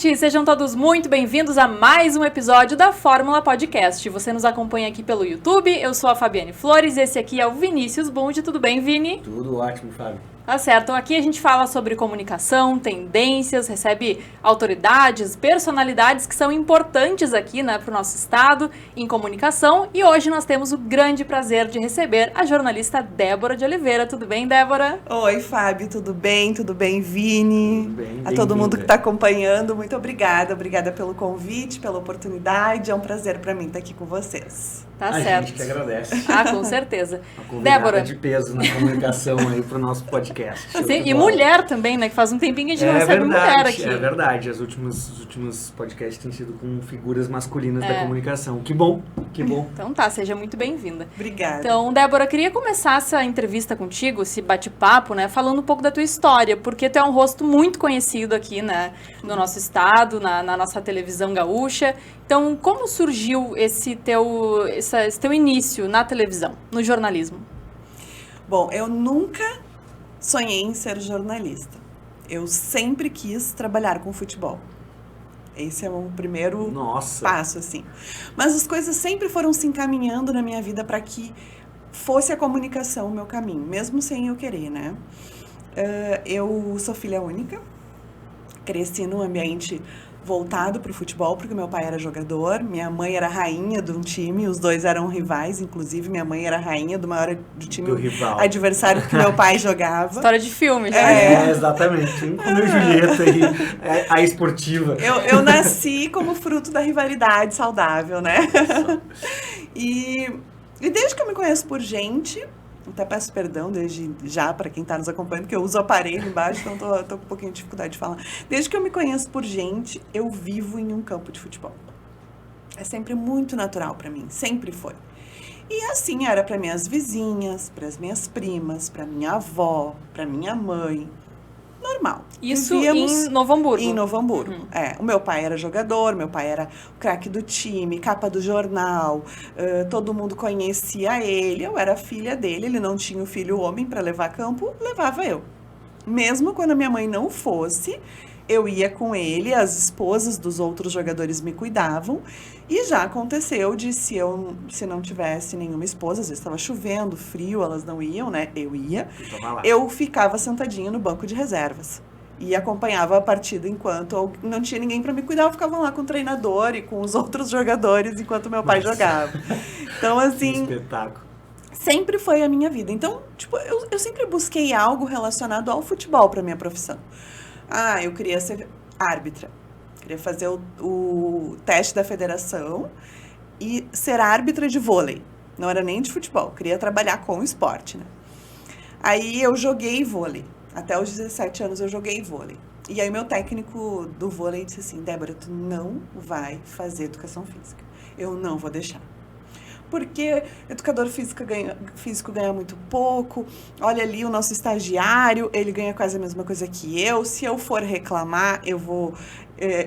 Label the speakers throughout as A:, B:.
A: gente! Sejam todos muito bem-vindos a mais um episódio da Fórmula Podcast. Você nos acompanha aqui pelo YouTube, eu sou a Fabiane Flores, esse aqui é o Vinícius Bund. Tudo bem, Vini?
B: Tudo ótimo, Fábio.
A: Tá certo, então aqui a gente fala sobre comunicação, tendências, recebe autoridades, personalidades que são importantes aqui, né, para o nosso estado em comunicação. E hoje nós temos o grande prazer de receber a jornalista Débora de Oliveira. Tudo bem, Débora?
C: Oi, Fábio, tudo bem? Tudo bem, Vini?
B: Tudo bem,
C: a todo mundo que está acompanhando, muito obrigada. Obrigada pelo convite, pela oportunidade. É um prazer para mim estar aqui com vocês.
A: Tá
B: a
A: certo.
B: gente que agradece.
A: Ah, com certeza.
B: Uma convidada
A: Débora,
B: de peso na comunicação aí pro nosso podcast.
A: Sim, e mulher também, né? Que faz um tempinho que a gente não recebe mulher aqui.
B: É verdade, os últimos podcasts têm sido com figuras masculinas da comunicação. Que bom, que bom.
A: Então tá, seja muito bem-vinda.
C: Obrigada.
A: Então, Débora, eu queria começar essa entrevista contigo, esse bate-papo, né? Falando um pouco da tua história, porque tu é um rosto muito conhecido aqui, né? No nosso estado, na nossa televisão gaúcha. Então, como surgiu esse teu início na televisão, no jornalismo?
C: Bom, eu nunca sonhei em ser jornalista. Eu sempre quis trabalhar com futebol. Esse é o primeiro passo, assim. Mas as coisas sempre foram se encaminhando na minha vida para que fosse a comunicação o meu caminho, mesmo sem eu querer, né? Eu sou filha única, cresci num ambiente voltado para o futebol, porque meu pai era jogador, minha mãe era rainha de um time, os dois eram rivais, inclusive minha mãe era rainha do maior time adversário que meu pai jogava.
A: História de filme, já.
B: Exatamente. Um como Julieta e a esportiva.
C: Eu nasci como fruto da rivalidade saudável, né? E desde que eu me conheço por gente, até peço perdão desde já para quem está nos acompanhando, porque eu uso o aparelho embaixo, então tô com um pouquinho de dificuldade de falar. Desde que eu me conheço por gente, eu vivo em um campo de futebol. É sempre muito natural para mim, sempre foi. E assim era para minhas vizinhas, para as minhas primas, para minha avó, para minha mãe. Normal.
A: Isso em Novo Hamburgo?
C: Em Novo Hamburgo, O meu pai era jogador, meu pai era o craque do time, capa do jornal, todo mundo conhecia ele, eu era filha dele, ele não tinha o filho homem para levar a campo, levava eu. Mesmo quando a minha mãe não fosse, eu ia com ele, as esposas dos outros jogadores me cuidavam, e já aconteceu de se não tivesse nenhuma esposa, às vezes estava chovendo, frio, elas não iam, né? Eu ia. Eu ficava sentadinha no banco de reservas e acompanhava a partida enquanto não tinha ninguém para me cuidar, eu ficava lá com o treinador e com os outros jogadores enquanto meu pai jogava. Então, assim,
B: espetáculo.
C: Sempre foi a minha vida. Então, tipo, eu sempre busquei algo relacionado ao futebol para minha profissão. Eu queria ser árbitra. Queria fazer o teste da federação e ser árbitra de vôlei. Não era nem de futebol. Queria trabalhar com esporte, né? Aí eu joguei vôlei. Até os 17 anos eu joguei vôlei. E aí meu técnico do vôlei disse assim: Débora, tu não vai fazer educação física. Eu não vou deixar. Porque educador físico ganha muito pouco, olha ali o nosso estagiário, ele ganha quase a mesma coisa que eu, se eu for reclamar,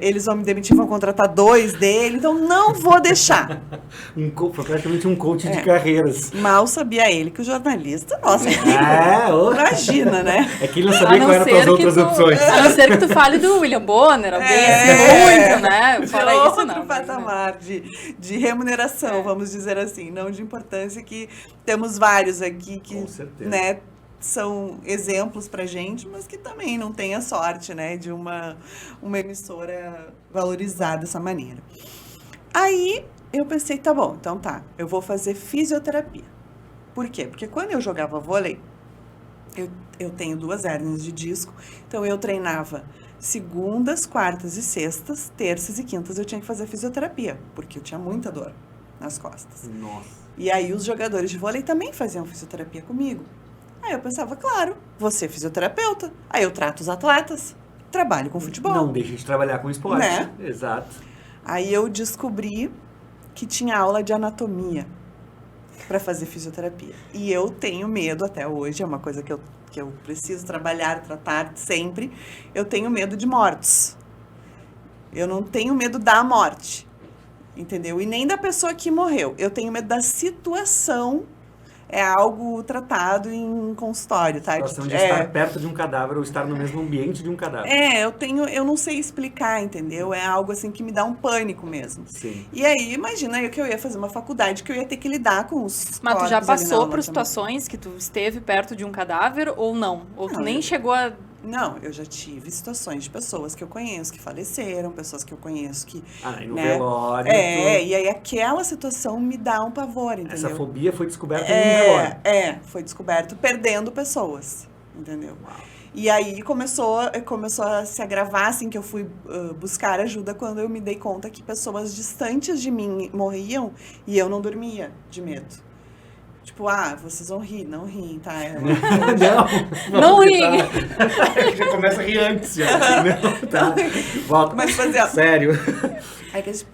C: eles vão me demitir, vão contratar 2 dele, então não vou deixar.
B: Foi praticamente um coach de carreiras.
C: Mal sabia ele que o jornalista, nossa, imagina, né?
B: É que ele não sabia qual eram as outras opções.
A: A não ser que tu fale do William Bonner, alguém muito, né?
C: Fora isso, não. Outro patamar de remuneração, vamos dizer assim, não de importância, que temos vários aqui que, né, são exemplos pra gente, mas que também não tem a sorte, né, de uma emissora valorizar dessa maneira. Aí eu pensei, tá bom, então tá, eu vou fazer fisioterapia. Por quê? Porque quando eu jogava vôlei, eu tenho 2 hérnias de disco, então eu treinava segundas, quartas e sextas, terças e quintas eu tinha que fazer fisioterapia, porque eu tinha muita dor nas costas.
B: Nossa.
C: E aí os jogadores de vôlei também faziam fisioterapia comigo. Aí eu pensava, claro, vou ser fisioterapeuta. Aí eu trato os atletas, trabalho com futebol.
B: Não deixa de trabalhar com esporte.
C: Né?
B: Exato.
C: Aí eu descobri que tinha aula de anatomia para fazer fisioterapia. E eu tenho medo até hoje, é uma coisa que eu preciso trabalhar, tratar sempre. Eu tenho medo de mortos. Eu não tenho medo da morte, entendeu? E nem da pessoa que morreu. Eu tenho medo da situação é algo tratado em consultório, tá?
B: A situação de estar perto de um cadáver ou estar no mesmo ambiente de um cadáver.
C: Eu não sei explicar, entendeu? É algo assim que me dá um pânico mesmo.
B: Sim.
C: E aí, imagina eu que eu ia fazer uma faculdade que eu ia ter que lidar com os
A: Mas tu já
C: corpos ali na
A: passou
C: aula
A: por
C: também.
A: situações que tu esteve perto de um cadáver ou não? Ou tu
C: Não,
A: nem chegou a...
C: Não, eu já tive situações de pessoas que eu conheço que faleceram, pessoas que eu conheço que...
B: Ah, e no
C: né?
B: velório...
C: E aí aquela situação me dá um pavor, entendeu?
B: Essa fobia foi descoberta no velório.
C: Foi descoberto perdendo pessoas, entendeu?
B: Uau.
C: E aí começou a se agravar, assim, que eu fui buscar ajuda quando eu me dei conta que pessoas distantes de mim morriam e eu não dormia de medo. Tipo, vocês vão rir, não riem, tá?
A: Não ri!
B: Já começa a rir antes, já. Tá. Volta.
C: Mas, por exemplo...
B: Sério.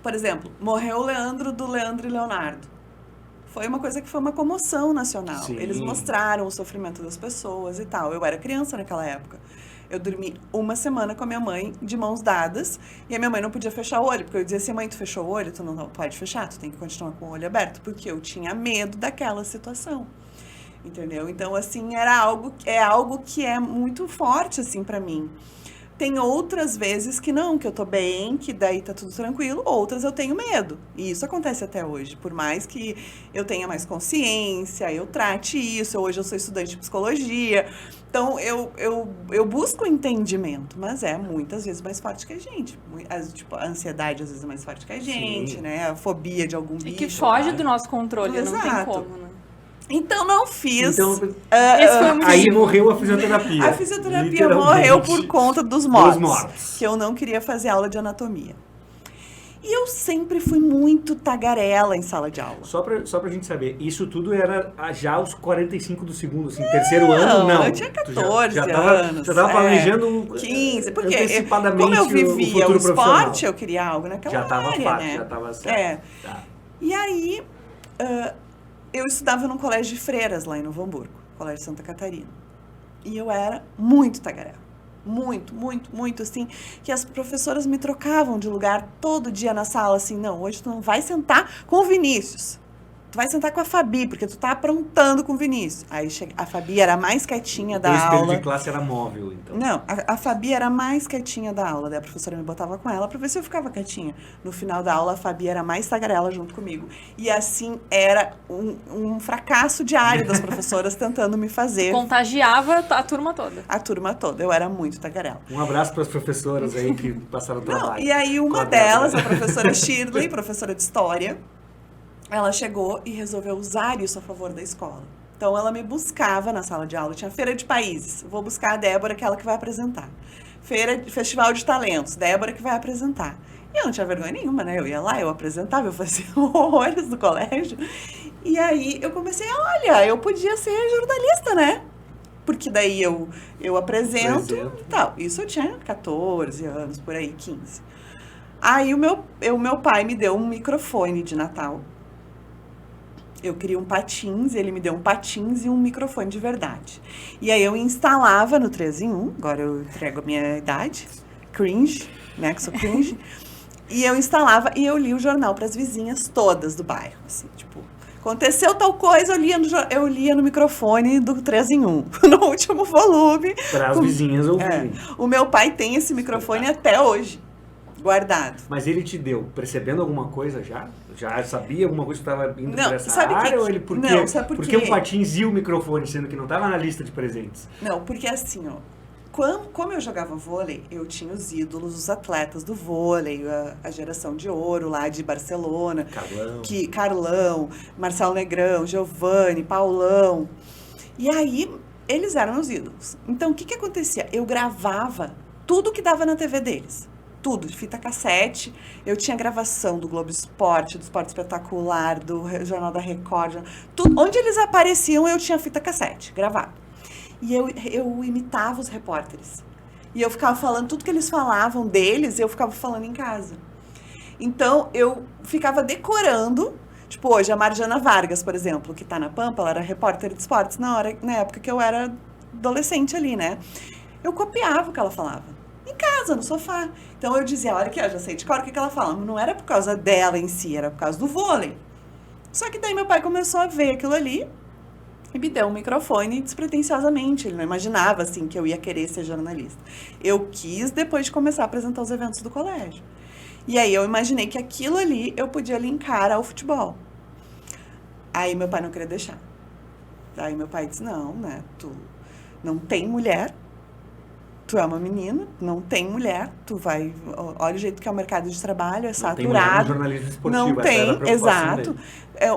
C: Por exemplo, morreu o Leandro do Leandro e Leonardo. Foi uma coisa que foi uma comoção nacional.
B: Sim.
C: Eles mostraram o sofrimento das pessoas e tal. Eu era criança naquela época. Eu dormi uma semana com a minha mãe, de mãos dadas, e a minha mãe não podia fechar o olho, porque eu dizia assim, mãe, tu fechou o olho? Tu não pode fechar, tu tem que continuar com o olho aberto, porque eu tinha medo daquela situação, entendeu? Então, assim, é algo que é muito forte, assim, pra mim. Tem outras vezes que não, que eu tô bem, que daí tá tudo tranquilo, outras eu tenho medo. E isso acontece até hoje. Por mais que eu tenha mais consciência, eu trate isso, hoje eu sou estudante de psicologia, então eu busco entendimento, mas é muitas vezes mais forte que a gente. Tipo, a ansiedade às vezes é mais forte que a gente, né? A fobia de algum bicho.
A: E que foge do nosso controle, não tem
C: Exato.
A: como, né?
C: Então não fiz.
A: Esse foi o
B: Aí
A: motivo.
B: morreu a fisioterapia.
C: A fisioterapia morreu por conta dos mortos. Que eu não queria fazer aula de anatomia. E eu sempre fui muito tagarela em sala de aula.
B: Só pra gente saber, isso tudo era já aos 45 do segundo, assim, terceiro ano, não?
C: Eu tinha 14 anos.
B: Já tava planejando
C: 15, porque
B: antecipadamente
C: como eu vivia o esporte, eu queria algo naquela
B: já tava
C: área,
B: fácil,
C: né?
B: Já tava certo. Tá.
C: E aí, eu estudava num colégio de freiras lá em Novo Hamburgo, Colégio Santa Catarina. E eu era muito tagarela. Muito, muito, muito, assim, que as professoras me trocavam de lugar todo dia na sala, assim, não, hoje tu não vai sentar com o Vinícius, tu vai sentar com a Fabi, porque tu tá aprontando com o Vinícius. Aí a Fabi era a mais quietinha da
B: Esse
C: aula.
B: período de classe era móvel, então.
C: Não, a Fabi era a mais quietinha da aula, daí a professora me botava com ela pra ver se eu ficava quietinha. No final da aula, a Fabi era a mais tagarela junto comigo. E assim, era um fracasso diário das professoras tentando me fazer.
A: Contagiava a turma toda.
C: A turma toda, eu era muito tagarela.
B: Um abraço para as professoras aí que passaram o trabalho.
C: E aí uma delas, a professora Shirley, professora de História, ela chegou e resolveu usar isso a favor da escola. Então, ela me buscava na sala de aula. Tinha feira de países. Vou buscar a Débora, aquela que vai apresentar. Festival de talentos. Débora que vai apresentar. E eu não tinha vergonha nenhuma, né? Eu ia lá, eu apresentava, eu fazia horrores no colégio. E aí, eu comecei, olha, eu podia ser jornalista, né? Porque daí eu apresento e tal. Isso eu tinha 14 anos, por aí, 15. Aí, o meu pai me deu um microfone de Natal. Eu queria um patins, ele me deu um patins e um microfone de verdade. E aí eu instalava no 3 em 1, agora eu entrego a minha idade, cringe, né, que sou cringe. E eu instalava e eu lia o jornal para as vizinhas todas do bairro, assim, tipo, aconteceu tal coisa, eu lia no microfone do 3 em 1, no último volume.
B: Para as vizinhas ouvirem.
C: O meu pai tem esse microfone até hoje. Guardado.
B: Mas ele te deu, percebendo alguma coisa já? Já sabia alguma coisa que estava indo
C: não,
B: por essa
C: sabe
B: área?
C: Que,
B: ou ele, por quê?
C: Não, sabe por
B: Porque
C: quê?
B: o patins e o microfone, sendo que não estava na lista de presentes?
C: Não, porque assim, ó, como eu jogava vôlei, eu tinha os ídolos, os atletas do vôlei, a geração de ouro lá de Barcelona. Carlão, Marcelo Negrão, Giovani, Paulão. E aí, eles eram os ídolos. Então, o que acontecia? Eu gravava tudo que dava na TV deles. Tudo, de fita cassete. Eu tinha gravação do Globo Esporte, do Esporte Espetacular, do Jornal da Record. Tudo. Onde eles apareciam, eu tinha fita cassete, gravado. E eu imitava os repórteres. E eu ficava falando tudo que eles falavam deles, eu ficava falando em casa. Então, eu ficava decorando. Tipo, hoje, a Marjana Vargas, por exemplo, que tá na Pampa, ela era repórter de esportes na época que eu era adolescente ali, né? Eu copiava o que ela falava. Em casa, no sofá. Então eu dizia, olha aqui, eu já sei de cor o que ela fala. Não era por causa dela em si, era por causa do vôlei. Só que daí meu pai começou a ver aquilo ali E me deu um microfone despretensiosamente. Ele não imaginava, assim, que eu ia querer ser jornalista. Eu quis depois de começar a apresentar os eventos do colégio. E aí eu imaginei que aquilo ali eu podia linkar ao futebol. Aí meu pai não queria deixar. Aí meu pai disse, não, né, tu não tem mulher, tu é uma menina, não tem mulher, tu vai... Olha o jeito que é o mercado de trabalho, é saturado. Não tem mulher no
B: jornalismo esportivo,
C: não tem, exato.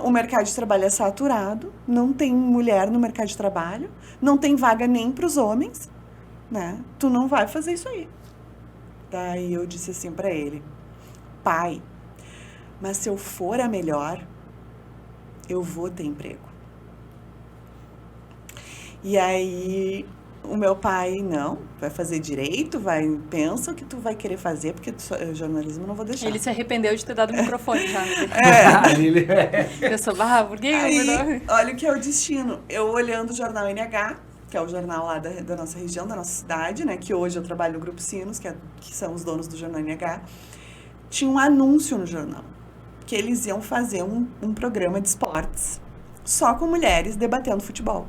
C: O mercado de trabalho é saturado, não tem mulher no mercado de trabalho, não tem vaga nem para os homens, né? Tu não vai fazer isso aí. Daí eu disse assim para ele, pai, mas se eu for a melhor, eu vou ter emprego. E aí o meu pai, não, vai fazer direito, pensa o que tu vai querer fazer, porque jornalismo eu não vou deixar.
A: Ele se arrependeu de ter dado o microfone já.
C: Pensou,
A: por que
C: olha o que é o destino. Eu olhando o jornal NH, que é o jornal lá da nossa região, da nossa cidade, né, que hoje eu trabalho no Grupo Sinos, que são os donos do jornal NH, tinha um anúncio no jornal, que eles iam fazer um programa de esportes, só com mulheres debatendo futebol.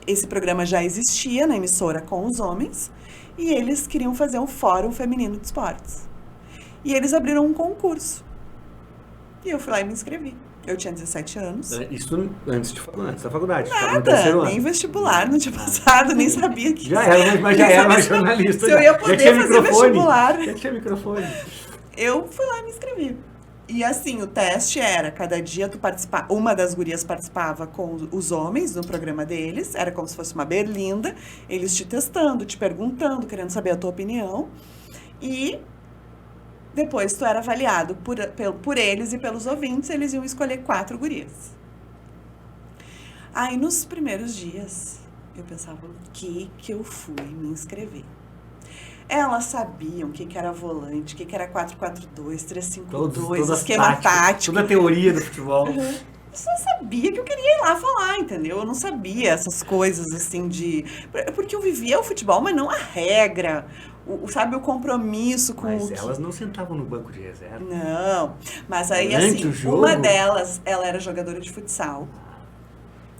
C: Esse programa já existia na emissora com os homens e eles queriam fazer um fórum feminino de esportes. E eles abriram um concurso. E eu fui lá e me inscrevi. Eu tinha 17 anos.
B: Isso antes da faculdade?
C: Nada, nem vestibular não tinha passado, nem sabia que...
B: Já era uma jornalista.
C: Se eu ia poder fazer vestibular.
B: Já tinha microfone.
C: Eu fui lá e me inscrevi. E assim, o teste era, cada dia tu participava, uma das gurias participava com os homens no programa deles, era como se fosse uma berlinda, eles te testando, te perguntando, querendo saber a tua opinião, e depois tu era avaliado por eles e pelos ouvintes, eles iam escolher 4 gurias. Aí nos primeiros dias, eu pensava, o que eu fui me inscrever? Elas sabiam o que era volante, o que era 4-4-2, 3-5-2, esquema tático.
B: Toda a teoria do futebol.
C: Eu só sabia que eu queria ir lá falar, entendeu? Eu não sabia essas coisas, assim, porque eu vivia o futebol, mas não a regra, sabe, o compromisso com...
B: Mas elas não sentavam no banco de reserva.
C: Não, mas aí, assim, uma delas, ela era jogadora de futsal.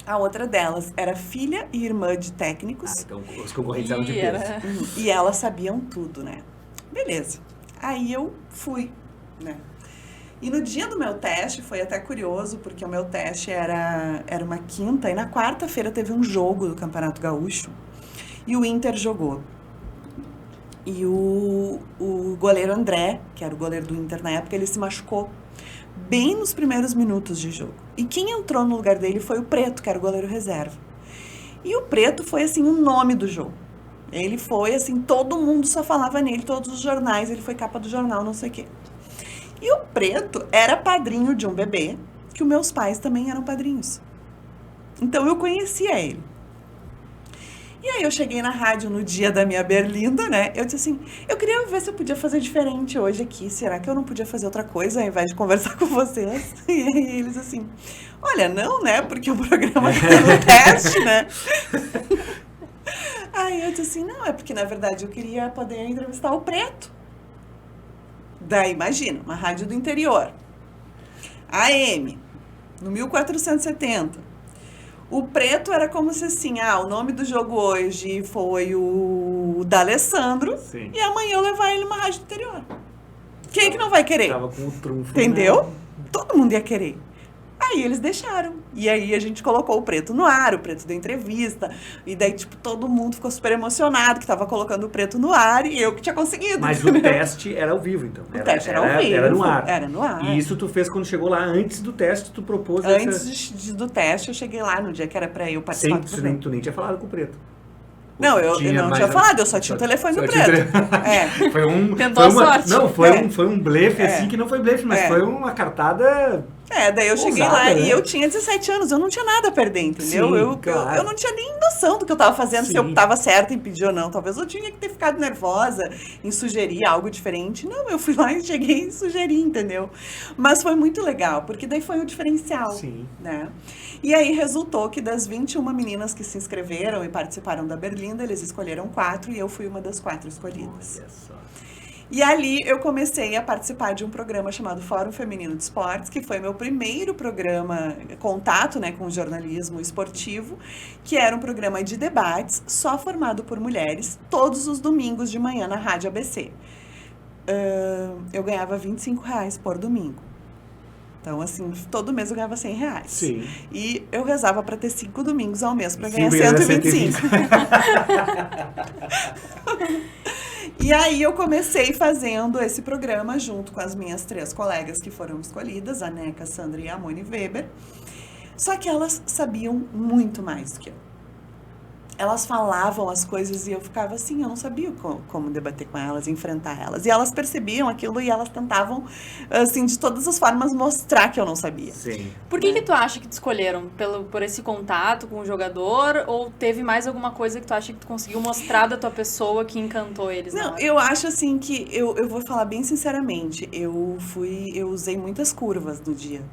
C: A outra delas era filha e irmã de técnicos.
B: Então os concorrentes eram de peso.
C: E elas sabiam tudo, né? Beleza. Aí eu fui, né? E no dia do meu teste, foi até curioso, porque o meu teste era uma quinta, e na quarta-feira teve um jogo do Campeonato Gaúcho, e o Inter jogou. E o goleiro André, que era o goleiro do Inter na época, ele se machucou bem nos primeiros minutos de jogo. E quem entrou no lugar dele foi o Preto, que era o goleiro reserva. E o Preto foi, assim, o nome do jogo. Ele foi, assim, todo mundo só falava nele, todos os jornais, ele foi capa do jornal, não sei o quê. E o Preto era padrinho de um bebê, que os meus pais também eram padrinhos. Então, eu conhecia ele. E aí eu cheguei na rádio no dia da minha berlinda, né? Eu disse assim, eu queria ver se eu podia fazer diferente hoje aqui. Será que eu não podia fazer outra coisa ao invés de conversar com vocês? E aí eles assim, olha, não, né? Porque o programa tá no teste, né? Aí eu disse assim, não, é porque na verdade eu queria poder entrevistar o Preto. Daí, imagina, uma rádio do interior. AM, no 1470. O Preto era como se assim, o nome do jogo hoje foi o D'Alessandro.
B: Sim.
C: E amanhã eu levar ele numa rádio do interior. Quem é que não vai querer?
B: Tava com o trunfo.
C: Entendeu? Todo mundo ia querer. Aí eles deixaram. E aí a gente colocou o Preto no ar, o Preto deu entrevista. E daí, tipo, todo mundo ficou super emocionado que tava colocando o Preto no ar e eu que tinha conseguido.
B: Mas
C: entendeu?
B: o teste era ao vivo, então.
C: O teste era ao vivo.
B: Era no ar.
C: Era no ar.
B: E isso tu fez quando chegou lá, antes do teste, tu propôs...
C: Antes do teste, eu cheguei lá no dia que era pra eu participar do programa.
B: Tu nem tinha falado com o Preto.
C: Não, eu não tinha falado, eu só tinha o telefone do Preto.
A: Tentou a sorte.
B: Não, foi um blefe, assim, que não foi blefe, mas foi uma cartada...
C: daí eu cheguei lá, né? E eu tinha 17 anos, eu não tinha nada a perder, entendeu?
B: Sim, claro.
C: Eu não tinha nem noção do que eu tava fazendo, se eu tava certa em pedir ou não. Talvez eu tinha que ter ficado nervosa em sugerir algo diferente. Não, eu fui lá e cheguei e sugeri, entendeu? Mas foi muito legal, porque daí foi o diferencial,
B: Sim.
C: né? E aí resultou que das 21 meninas que se inscreveram e participaram da Berlinda, eles escolheram 4 e eu fui uma das 4 escolhidas.
B: Olha só.
C: E ali eu comecei a participar de um programa chamado Fórum Feminino de Esportes, que foi meu primeiro programa, contato, né, com o jornalismo esportivo, que era um programa de debates só formado por mulheres, todos os domingos de manhã na Rádio ABC. Eu ganhava R$25 por domingo. Então, assim, todo mês eu ganhava R$100.
B: Sim.
C: E eu rezava para ter 5 domingos ao mês para ganhar 125. E aí eu comecei fazendo esse programa junto com as minhas 3 colegas que foram escolhidas, a Neca, a Sandra e a Moni Weber. Só que elas sabiam muito mais do que eu. Elas falavam as coisas e eu ficava assim, eu não sabia como debater com elas, enfrentar elas. E elas percebiam aquilo e elas tentavam, assim, de todas as formas, mostrar que eu não sabia.
B: Sim.
A: Por que tu acha que te escolheram? Por esse contato com o jogador? Ou teve mais alguma coisa que tu acha que tu conseguiu mostrar da tua pessoa que encantou eles?
C: Não, eu acho assim que, eu vou falar bem sinceramente, eu usei muitas curvas no dia.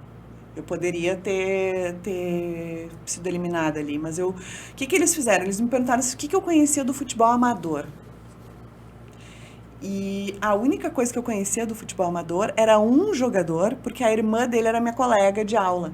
C: Eu poderia ter sido eliminada ali, mas o que eles fizeram? Eles me perguntaram o que eu conhecia do futebol amador. E a única coisa que eu conhecia do futebol amador era um jogador, porque a irmã dele era minha colega de aula.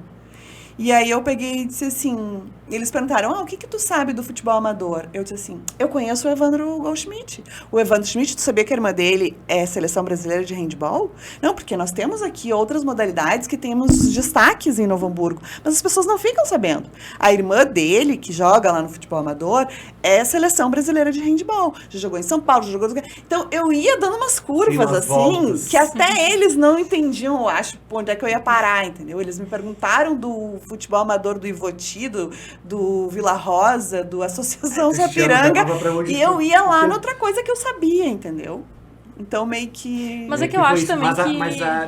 C: E aí eu peguei e disse assim, eles perguntaram, o que tu sabe do futebol amador? Eu disse assim, eu conheço o Evandro Goldschmidt. O Evandro Schmidt, tu sabia que a irmã dele é seleção brasileira de handball? Não, porque nós temos aqui outras modalidades que temos destaques em Novo Hamburgo, mas as pessoas não ficam sabendo. A irmã dele, que joga lá no futebol amador, é seleção brasileira de handball. Já jogou em São Paulo, já jogou... Então, eu ia dando umas curvas, assim, voltas, que até eles não entendiam, eu acho, onde é que eu ia parar, entendeu? Eles me perguntaram do futebol amador do Ivoti, do Vila Rosa, do Associação Sapiranga, e eu ia lá noutra coisa que eu sabia, entendeu? Então, meio que...
A: Mas é que eu acho também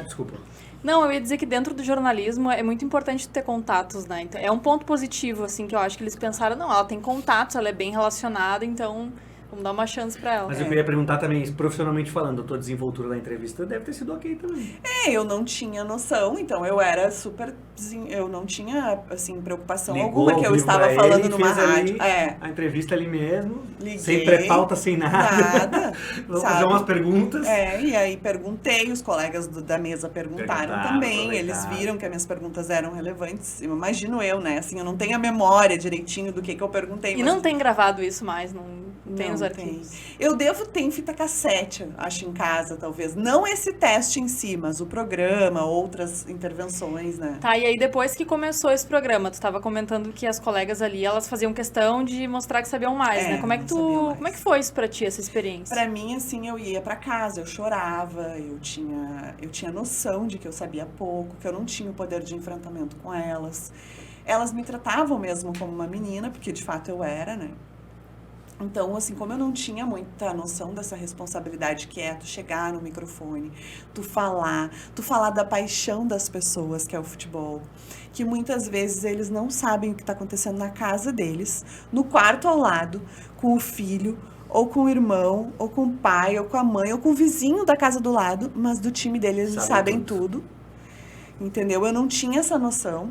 B: Desculpa.
A: Não, eu ia dizer que dentro do jornalismo é muito importante ter contatos, né? Então, é um ponto positivo, assim, que eu acho que eles pensaram, não, ela tem contatos, ela é bem relacionada, então... Vamos dar uma chance pra ela.
B: Mas eu queria perguntar também, profissionalmente falando, a tua desenvoltura da entrevista deve ter sido ok também.
C: Eu não tinha noção, então eu era super... Eu não tinha, assim, preocupação alguma que eu estava falando numa rádio.
B: A entrevista ali mesmo,
C: liguei,
B: sem pré-pauta, sem nada. Vamos fazer umas perguntas.
C: E aí perguntei, os colegas da mesa perguntaram também, eles viram que as minhas perguntas eram relevantes. Imagino eu, né? Assim, eu não tenho a memória direitinho do que eu perguntei.
A: E não tem gravado isso mais, não tem os arquivos.
C: Eu devo ter em fita cassete, acho, em casa, talvez. Não esse teste em si, mas o programa, outras intervenções, né?
A: Tá, e aí depois que começou esse programa, tu estava comentando que as colegas ali, elas faziam questão de mostrar que sabiam mais, né? Como é que foi isso pra ti, essa experiência?
C: Pra mim, assim, eu ia pra casa, eu chorava, eu tinha noção de que eu sabia pouco, que eu não tinha o poder de enfrentamento com elas. Elas me tratavam mesmo como uma menina, porque de fato eu era, né? Então, assim, como eu não tinha muita noção dessa responsabilidade que é tu chegar no microfone, tu falar da paixão das pessoas, que é o futebol, que muitas vezes eles não sabem o que está acontecendo na casa deles, no quarto ao lado, com o filho, ou com o irmão, ou com o pai, ou com a mãe, ou com o vizinho da casa do lado, mas do time deles eles sabem tudo. Entendeu? Eu não tinha essa noção.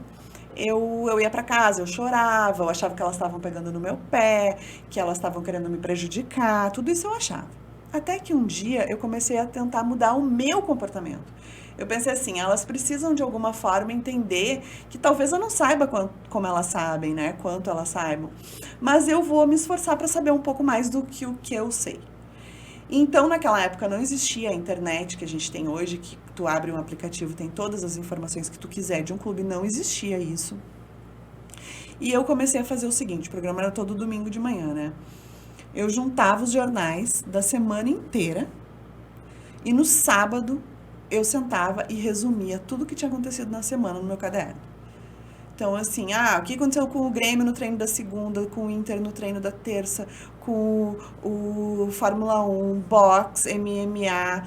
C: Eu ia pra casa, eu chorava, eu achava que elas estavam pegando no meu pé, que elas estavam querendo me prejudicar, tudo isso eu achava. Até que um dia eu comecei a tentar mudar o meu comportamento. Eu pensei assim, elas precisam de alguma forma entender que talvez eu não saiba como elas sabem, né, quanto elas saibam, mas eu vou me esforçar para saber um pouco mais do que o que eu sei. Então, naquela época, não existia a internet que a gente tem hoje, que tu abre um aplicativo, tem todas as informações que tu quiser de um clube, não existia isso. E eu comecei a fazer o seguinte, o programa era todo domingo de manhã, né? Eu juntava os jornais da semana inteira e no sábado eu sentava e resumia tudo o que tinha acontecido na semana no meu caderno. Então, assim, o que aconteceu com o Grêmio no treino da segunda, com o Inter no treino da terça, com o Fórmula 1, boxe, MMA,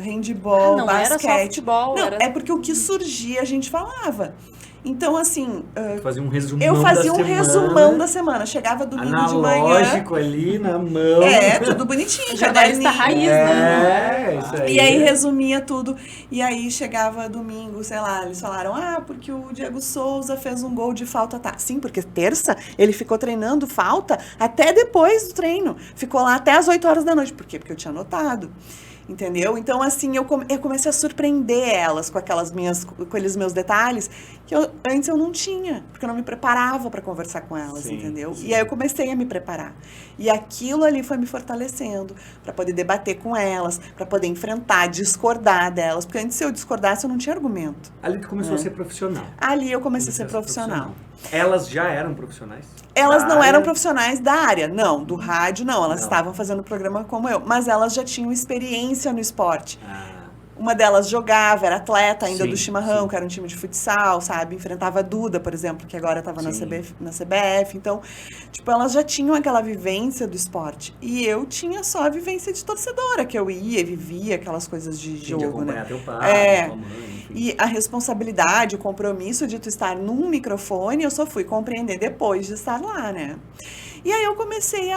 C: handball,
A: não
C: basquete.
A: Era só futebol.
C: Não, é porque o que surgia a gente falava. Então, assim...
B: fazia um resumão
C: eu fazia um resumão da semana. Chegava domingo de manhã...
B: Analógico ali na mão.
C: Tudo bonitinho.
A: Jornalista raiz, né?
B: Isso aí.
C: E aí resumia tudo. E aí chegava domingo, sei lá, eles falaram, porque o Diego Souza fez um gol de falta. Tá, sim, porque terça ele ficou treinando falta até depois do treino. Ficou lá até as 8 horas da noite. Por quê? Porque eu tinha anotado. entendeu? Então, assim, eu comecei a surpreender elas com aqueles meus detalhes que antes eu não tinha, porque eu não me preparava para conversar com elas,
B: Sim,
C: entendeu?
B: sim.
C: E aí eu comecei a me preparar. E aquilo ali foi me fortalecendo para poder debater com elas, para poder enfrentar, discordar delas, porque antes se eu discordasse eu não tinha argumento.
B: Ali tu começou a ser profissional.
C: Ali eu comecei a ser profissional.
B: Elas já eram profissionais?
C: Elas
B: Da
C: não
B: área?
C: eram profissionais da área, não, do rádio não, elas
B: Não.
C: estavam fazendo programa como eu, mas elas já tinham experiência no esporte.
B: Ah,
C: Uma delas jogava, era atleta ainda
B: Sim,
C: do Chimarrão,
B: sim.
C: que era um time de futsal, sabe? Enfrentava a Duda, por exemplo, que agora estava na
B: Sim.
C: CBF. Então, tipo, elas já tinham aquela vivência do esporte. E eu tinha só a vivência de torcedora, que eu ia e vivia aquelas coisas de
B: de
C: jogo,
B: acompanhar
C: né?
B: teu pai, tua mãe, enfim.
C: E a responsabilidade, o compromisso de tu estar num microfone, eu só fui compreender depois de estar lá, né? E aí eu comecei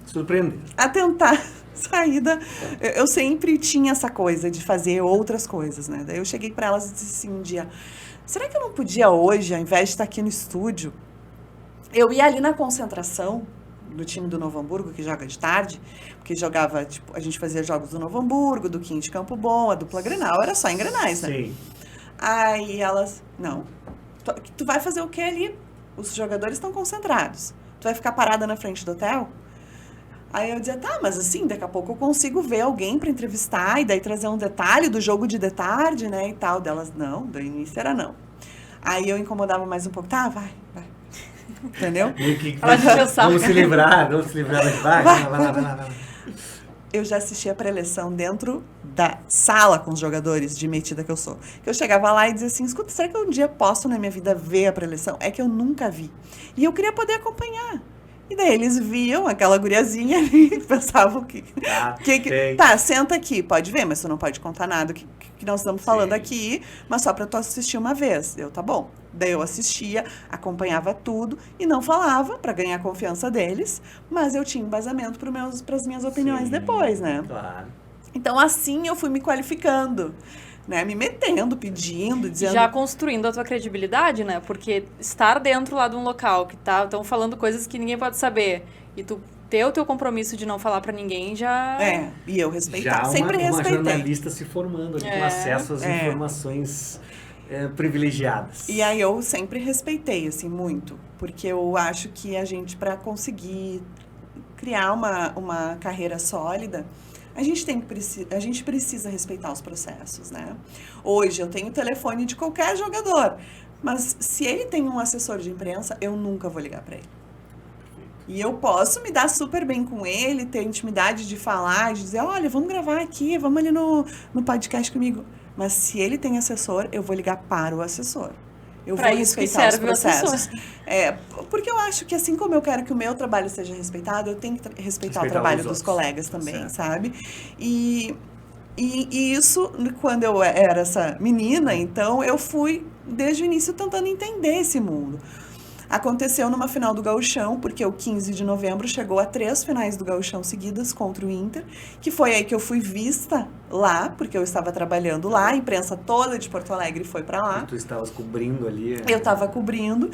B: Surpreender.
C: a tentar sair da... Eu sempre tinha essa coisa de fazer outras coisas, né? Daí eu cheguei para elas e disse assim um dia, será que eu não podia hoje, ao invés de estar aqui no estúdio, eu ia ali na concentração do time do Novo Hamburgo, que joga de tarde, porque jogava, tipo, a gente fazia jogos do Novo Hamburgo, do 15 de Campo Bom, a dupla Grenal, era só em Grenais, né?
B: Sim.
C: Aí elas, não, tu vai fazer o que ali? Os jogadores estão concentrados. Tu vai ficar parada na frente do hotel? Aí eu dizia, tá, mas assim, daqui a pouco eu consigo ver alguém para entrevistar e daí trazer um detalhe do jogo de tarde, né, e tal. Delas, não, do início era não. Aí eu incomodava mais um pouco, tá, vai. Entendeu?
B: E o que
A: Ela te encheu o saco.
B: vamos se livrar. Vai lá.
C: Eu já assistia a preleção dentro da sala com os jogadores, de metida que eu sou. Que eu chegava lá e dizia assim, escuta, será que eu um dia posso na minha vida ver a preleção? É que eu nunca vi. E eu queria poder acompanhar. E daí eles viam aquela guriazinha ali e pensavam que...
B: sei.
C: Tá, senta aqui, pode ver, mas tu não pode contar nada que nós estamos falando
B: Sim.
C: aqui, mas só pra tu assistir uma vez. Eu, tá bom. Daí eu assistia, acompanhava tudo e não falava pra ganhar a confiança deles, mas eu tinha embasamento pras minhas opiniões
B: Sim,
C: depois, né?
B: Claro.
C: Então assim eu fui me qualificando, né? Me metendo, pedindo, dizendo...
A: Já construindo a tua credibilidade, né? Porque estar dentro lá de um local que estão falando coisas que ninguém pode saber e tu ter o teu compromisso de não falar pra ninguém já...
C: e eu respeitava,
B: Já
C: sempre
B: uma
C: respeitei.
B: jornalista se formando ali com acesso às informações privilegiadas.
C: E aí eu sempre respeitei, assim, muito. Porque eu acho que a gente, para conseguir criar uma carreira sólida, a gente precisa respeitar os processos, né? Hoje eu tenho o telefone de qualquer jogador, mas se ele tem um assessor de imprensa, eu nunca vou ligar para ele. E eu posso me dar super bem com ele, ter intimidade de falar, de dizer, olha, vamos gravar aqui, vamos ali no podcast comigo. Mas se ele tem assessor, eu vou ligar para o assessor. Eu vou respeitar os processos. Porque eu acho que assim como eu quero que o meu trabalho seja respeitado, eu tenho que respeitar o trabalho dos colegas também, certo. Sabe? E isso, quando eu era essa menina, então eu fui desde o início tentando entender esse mundo. Aconteceu numa final do Gauchão, porque o 15 de novembro chegou a 3 finais do Gauchão seguidas contra o Inter, que foi aí que eu fui vista lá, porque eu estava trabalhando lá, a imprensa toda de Porto Alegre foi para lá.
B: E tu estavas cobrindo ali.
C: Eu estava cobrindo,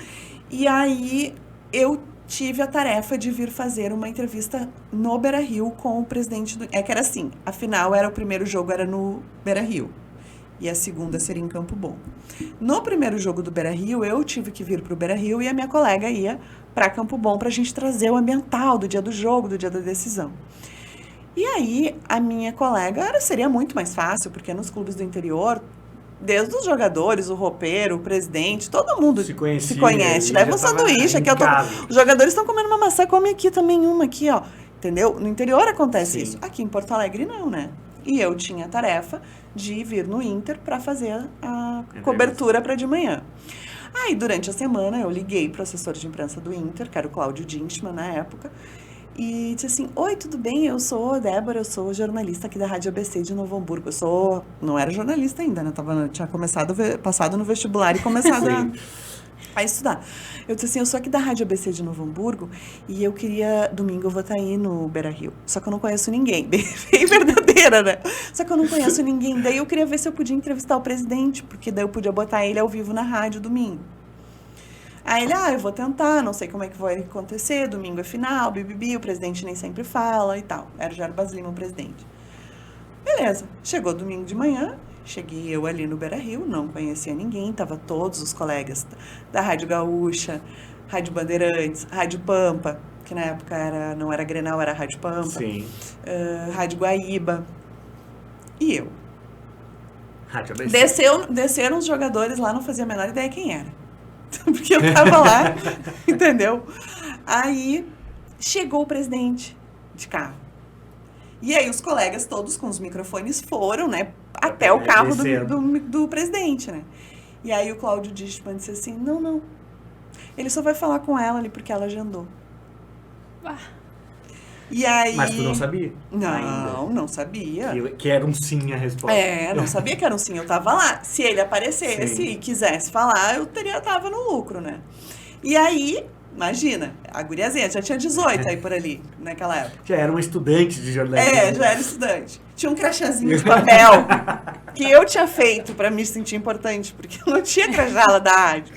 C: e aí eu tive a tarefa de vir fazer uma entrevista no Beira-Rio com o presidente do... É que era assim, a final o primeiro jogo era no Beira-Rio. E a segunda seria em Campo Bom. No primeiro jogo do Beira-Rio, eu tive que vir para o Beira-Rio e a minha colega ia para Campo Bom para a gente trazer o ambiental do dia do jogo, do dia da decisão. E aí, a minha colega, seria muito mais fácil, porque nos clubes do interior, desde os jogadores, o roupeiro, o presidente, todo mundo se conhece. Leva um sanduíche, aqui os jogadores estão comendo uma maçã, come aqui também uma, aqui, ó. Entendeu? No interior acontece isso. Aqui em Porto Alegre não, né? E eu tinha a tarefa de vir no Inter para fazer a cobertura para de manhã. Aí, durante a semana, eu liguei para o assessor de imprensa do Inter, que era o Cláudio Dinchman na época, e disse assim, oi, tudo bem? Eu sou Débora, eu sou jornalista aqui da Rádio ABC de Novo Hamburgo. Não era jornalista ainda, né? Tinha passado no vestibular e começado a estudar. Eu disse assim, eu sou aqui da Rádio ABC de Novo Hamburgo e eu queria, domingo eu vou estar aí no Beira-Rio. Só que eu não conheço ninguém. Bem verdadeira, né? Só que eu não conheço ninguém. Daí eu queria ver se eu podia entrevistar o presidente, porque daí eu podia botar ele ao vivo na rádio domingo. Aí ele, eu vou tentar, não sei como é que vai acontecer, domingo é final, bibibi, o presidente nem sempre fala e tal. Era o Jair Baslima o presidente. Beleza. Chegou domingo de manhã, cheguei eu ali no Beira-Rio, não conhecia ninguém, tava todos os colegas da Rádio Gaúcha, Rádio Bandeirantes, Rádio Pampa, que na época não era Grenal, era Rádio Pampa.
B: Sim.
C: Rádio Guaíba. E eu.
B: Rádio ABC.
C: Desceram os jogadores lá, não fazia a menor ideia quem era. Porque eu tava lá, entendeu? Aí chegou o presidente de carro. E aí os colegas todos com os microfones foram, né, até o carro do presidente, né? E aí o Cláudio Dishman disse assim, não, ele só vai falar com ela ali porque ela agendou. E aí...
B: Mas tu não sabia?
C: Não sabia.
B: Que era um sim a resposta.
C: Não sabia que era um sim, eu tava lá. Se ele aparecesse e quisesse falar, eu tava no lucro, né? E aí... Imagina, a guriazinha já tinha 18 aí por ali, naquela época.
B: Já era uma estudante de jornalismo.
C: Já era estudante. Tinha um crachazinho de papel que eu tinha feito pra me sentir importante, porque eu não tinha crachá da rádio.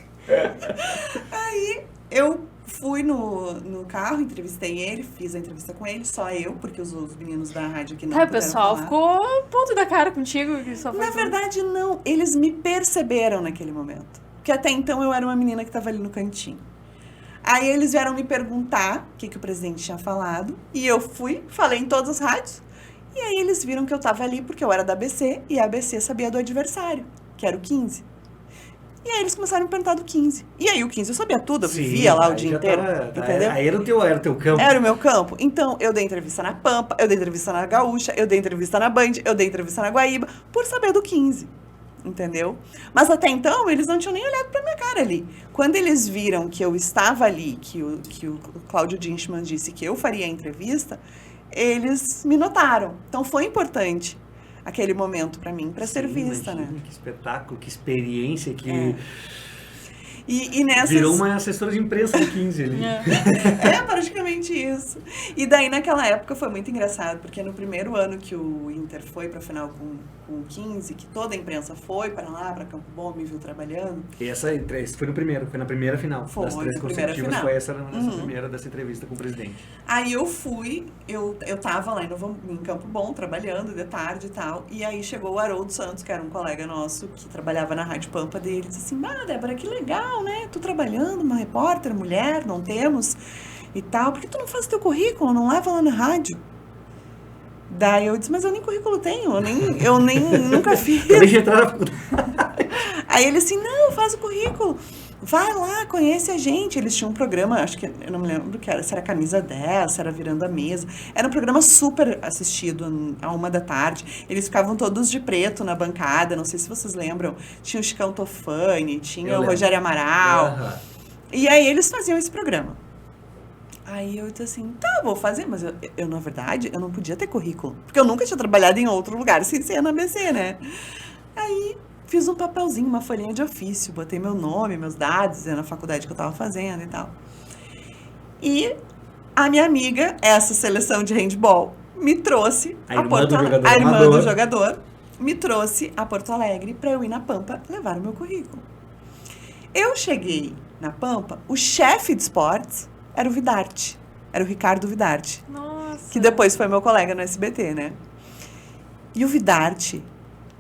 C: Aí eu fui no carro, entrevistei ele, fiz a entrevista com ele, só eu, porque os meninos da rádio aqui não puderam
A: o pessoal
C: falar.
A: ficou ponto da cara contigo. Que só foi
C: Na verdade, não. Eles me perceberam naquele momento. Porque até então eu era uma menina que estava ali no cantinho. Aí eles vieram me perguntar o que o presidente tinha falado. E eu falei em todas as rádios. E aí eles viram que eu estava ali porque eu era da ABC. E a ABC sabia do adversário, que era o 15. E aí eles começaram a me perguntar do 15. E aí o 15 eu sabia tudo, eu vivia lá o dia inteiro. Entendeu?
B: Aí era o teu campo.
C: Era o meu campo. Então eu dei entrevista na Pampa, eu dei entrevista na Gaúcha, eu dei entrevista na Band, eu dei entrevista na Guaíba, por saber do 15. Entendeu? Mas até então, eles não tinham nem olhado pra minha cara ali. Quando eles viram que eu estava ali, que o Cláudio Dishman disse que eu faria a entrevista, eles me notaram. Então foi importante aquele momento pra mim, pra ser vista,
B: imagina,
C: né?
B: Que espetáculo, que experiência, que...
C: E nessas...
B: Virou uma assessora de imprensa do 15 ali.
C: Praticamente isso. E daí, naquela época, foi muito engraçado, porque no primeiro ano que o Inter foi pra final com o 15, que toda a imprensa foi para lá, pra Campo Bom, me viu trabalhando.
B: E esse foi no primeiro, foi na primeira final.
C: Foi,
B: das 3
C: na primeira
B: consecutivas,
C: final.
B: foi essa primeira dessa entrevista com o presidente.
C: Aí eu fui, eu tava lá em Campo Bom, trabalhando de tarde e tal, e aí chegou o Haroldo Santos, que era um colega nosso, que trabalhava na Rádio Pampa dele, disse assim, Débora, que legal, né? Tu trabalhando, uma repórter, mulher, não temos, e tal, por que tu não faz teu currículo, não leva lá na rádio? Daí eu disse, mas eu nem currículo tenho, eu nem nunca fiz.
B: Eu deixei entrar na faculdade.
C: Aí ele assim, não, faz o currículo. Vai lá, conhece a gente. Eles tinham um programa, acho que, eu não me lembro o que era, se era Camisa 10, se era Virando a Mesa. Era um programa super assistido, à 13h. Eles ficavam todos de preto na bancada, não sei se vocês lembram. Tinha o Chicão Tofani, tinha o Rogério Amaral.
B: Uhum.
C: E aí eles faziam esse programa. Aí eu disse assim, tá, vou fazer, mas eu, na verdade, eu não podia ter currículo. Porque eu nunca tinha trabalhado em outro lugar, sem ser na ABC, né? Aí fiz um papelzinho, uma folhinha de ofício, botei meu nome, meus dados, na faculdade que eu tava fazendo e tal. E a minha amiga, essa seleção de handball, me trouxe a irmã do jogador, me trouxe a Porto Alegre para eu ir na Pampa levar o meu currículo. Eu cheguei na Pampa, o chefe de esportes era o Vidarte, era o Ricardo Vidarte.
A: Nossa.
C: Que depois foi meu colega no SBT, né? E o Vidarte,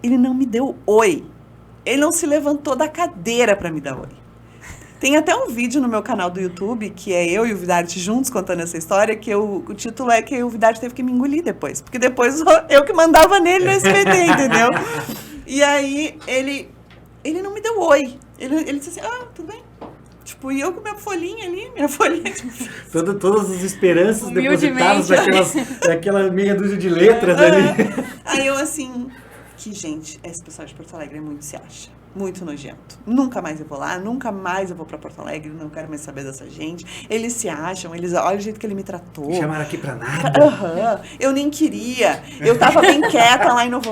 C: ele não me deu oi. Ele não se levantou da cadeira para me dar oi. Tem até um vídeo no meu canal do YouTube, que é eu e o Vidarte juntos contando essa história, que o título é que o Vidarte teve que me engolir depois. Porque depois eu que mandava nele no SBT, entendeu? E aí, ele não me deu oi. Ele disse assim, tudo bem. Tipo, e eu com minha folhinha ali,
B: Todas as esperanças depositadas daquela meia dúzia de letras ali.
C: Aí eu assim, gente, esse pessoal de Porto Alegre é muito se acha. Muito nojento. Nunca mais eu vou lá, nunca mais eu vou pra Porto Alegre, não quero mais saber dessa gente. Eles se acham, olha o jeito que ele me tratou.
B: Me chamaram aqui pra nada.
C: Eu nem queria. Eu tava bem quieta lá em Novo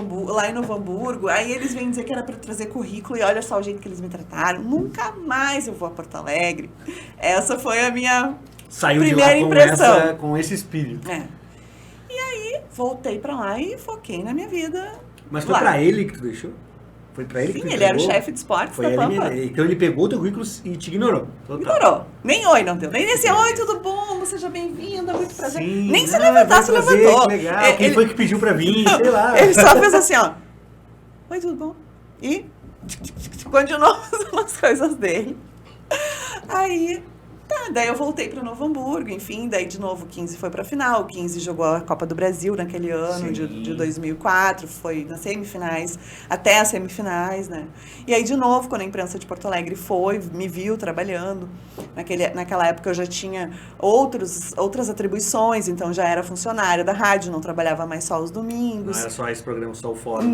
C: Hamburgo. Aí eles vêm dizer que era pra trazer currículo e olha só o jeito que eles me trataram. Nunca mais eu vou a Porto Alegre. Essa foi a minha primeira impressão.
B: Com esse espírito.
C: E aí, voltei pra lá e foquei na minha vida.
B: Mas foi pra ele que tu deixou? Foi pra ele que
C: Sim,
B: tu
C: ele era o
B: entregou?
C: chefe de esportes
B: Foi
C: da
B: ele,
C: Pampa.
B: então ele pegou o teu currículo e te ignorou. Total.
C: Ignorou. Nem oi não deu. Nem assim, oi, tudo bom? Seja bem-vinda, muito prazer.
B: Sim,
C: Nem se levantar, se
B: prazer,
C: levantou.
B: Que legal. Quem foi que pediu pra vir? Sei lá.
C: Ele só fez assim, ó. Oi, tudo bom? E continuou fazendo as coisas dele. Aí, tá, daí eu voltei para Novo Hamburgo, enfim, daí de novo o 15 foi pra final, o 15 jogou a Copa do Brasil naquele ano de 2004, foi nas semifinais, até as semifinais, né? E aí de novo, quando a imprensa de Porto Alegre me viu trabalhando, naquela época eu já tinha outras atribuições, então já era funcionária da rádio, não trabalhava mais só os domingos.
B: Não era só esse programa, só o fórum.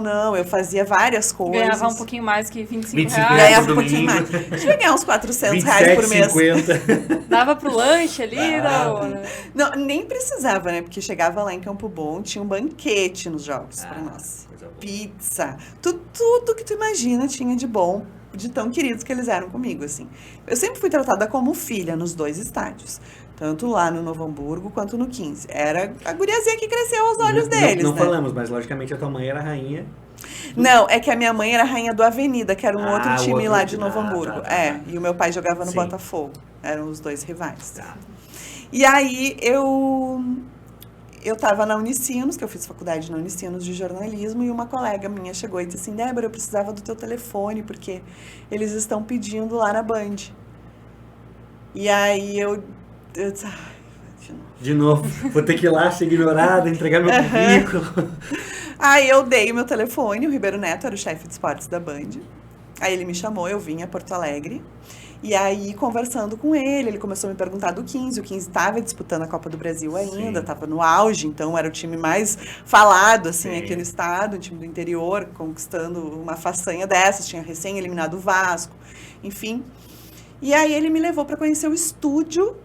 C: Não, eu fazia várias coisas.
A: Ganhava um pouquinho mais que 25
B: 25
A: reais.
C: Ganhava um
B: domingo.
C: pouquinho mais. A gente ia ganhar uns 400 reais por mês.
B: 27,50.
A: Dava pro lanche ali, não.
C: Não, nem precisava, né? Porque chegava lá em Campo Bom, tinha um banquete nos jogos pra nós.
B: Coisa boa.
C: Pizza, tudo que tu imagina tinha de bom, de tão queridos que eles eram comigo, assim. Eu sempre fui tratada como filha nos dois estádios. Tanto lá no Novo Hamburgo quanto no 15. Era a guriazinha que cresceu aos olhos deles,
B: não
C: né?
B: falamos, mas logicamente a tua mãe era a rainha.
C: Não, é que a minha mãe era rainha do Avenida, que era um outro time
B: outro
C: lá de
B: time.
C: Novo Hamburgo.
B: Tá.
C: E o meu pai jogava no
B: Sim.
C: Botafogo. Eram os dois rivais.
B: Tá.
C: E aí eu tava na Unicinos, que eu fiz faculdade na Unicinos de jornalismo, e uma colega minha chegou e disse assim, Débora, eu precisava do teu telefone, porque eles estão pedindo lá na Band. E aí eu disse,
B: De novo, vou ter que ir lá, ser ignorada, entregar meu currículo.
C: Aí eu dei o meu telefone, o Ribeiro Neto era o chefe de esportes da Band. Aí ele me chamou, eu vim a Porto Alegre. E aí, conversando com ele começou a me perguntar do 15. O 15 estava disputando a Copa do Brasil ainda, estava no auge, então era o time mais falado, assim,
B: Sim.
C: aqui no estado, um time do interior, conquistando uma façanha dessas. Tinha recém-eliminado o Vasco, enfim. E aí ele me levou para conhecer o estúdio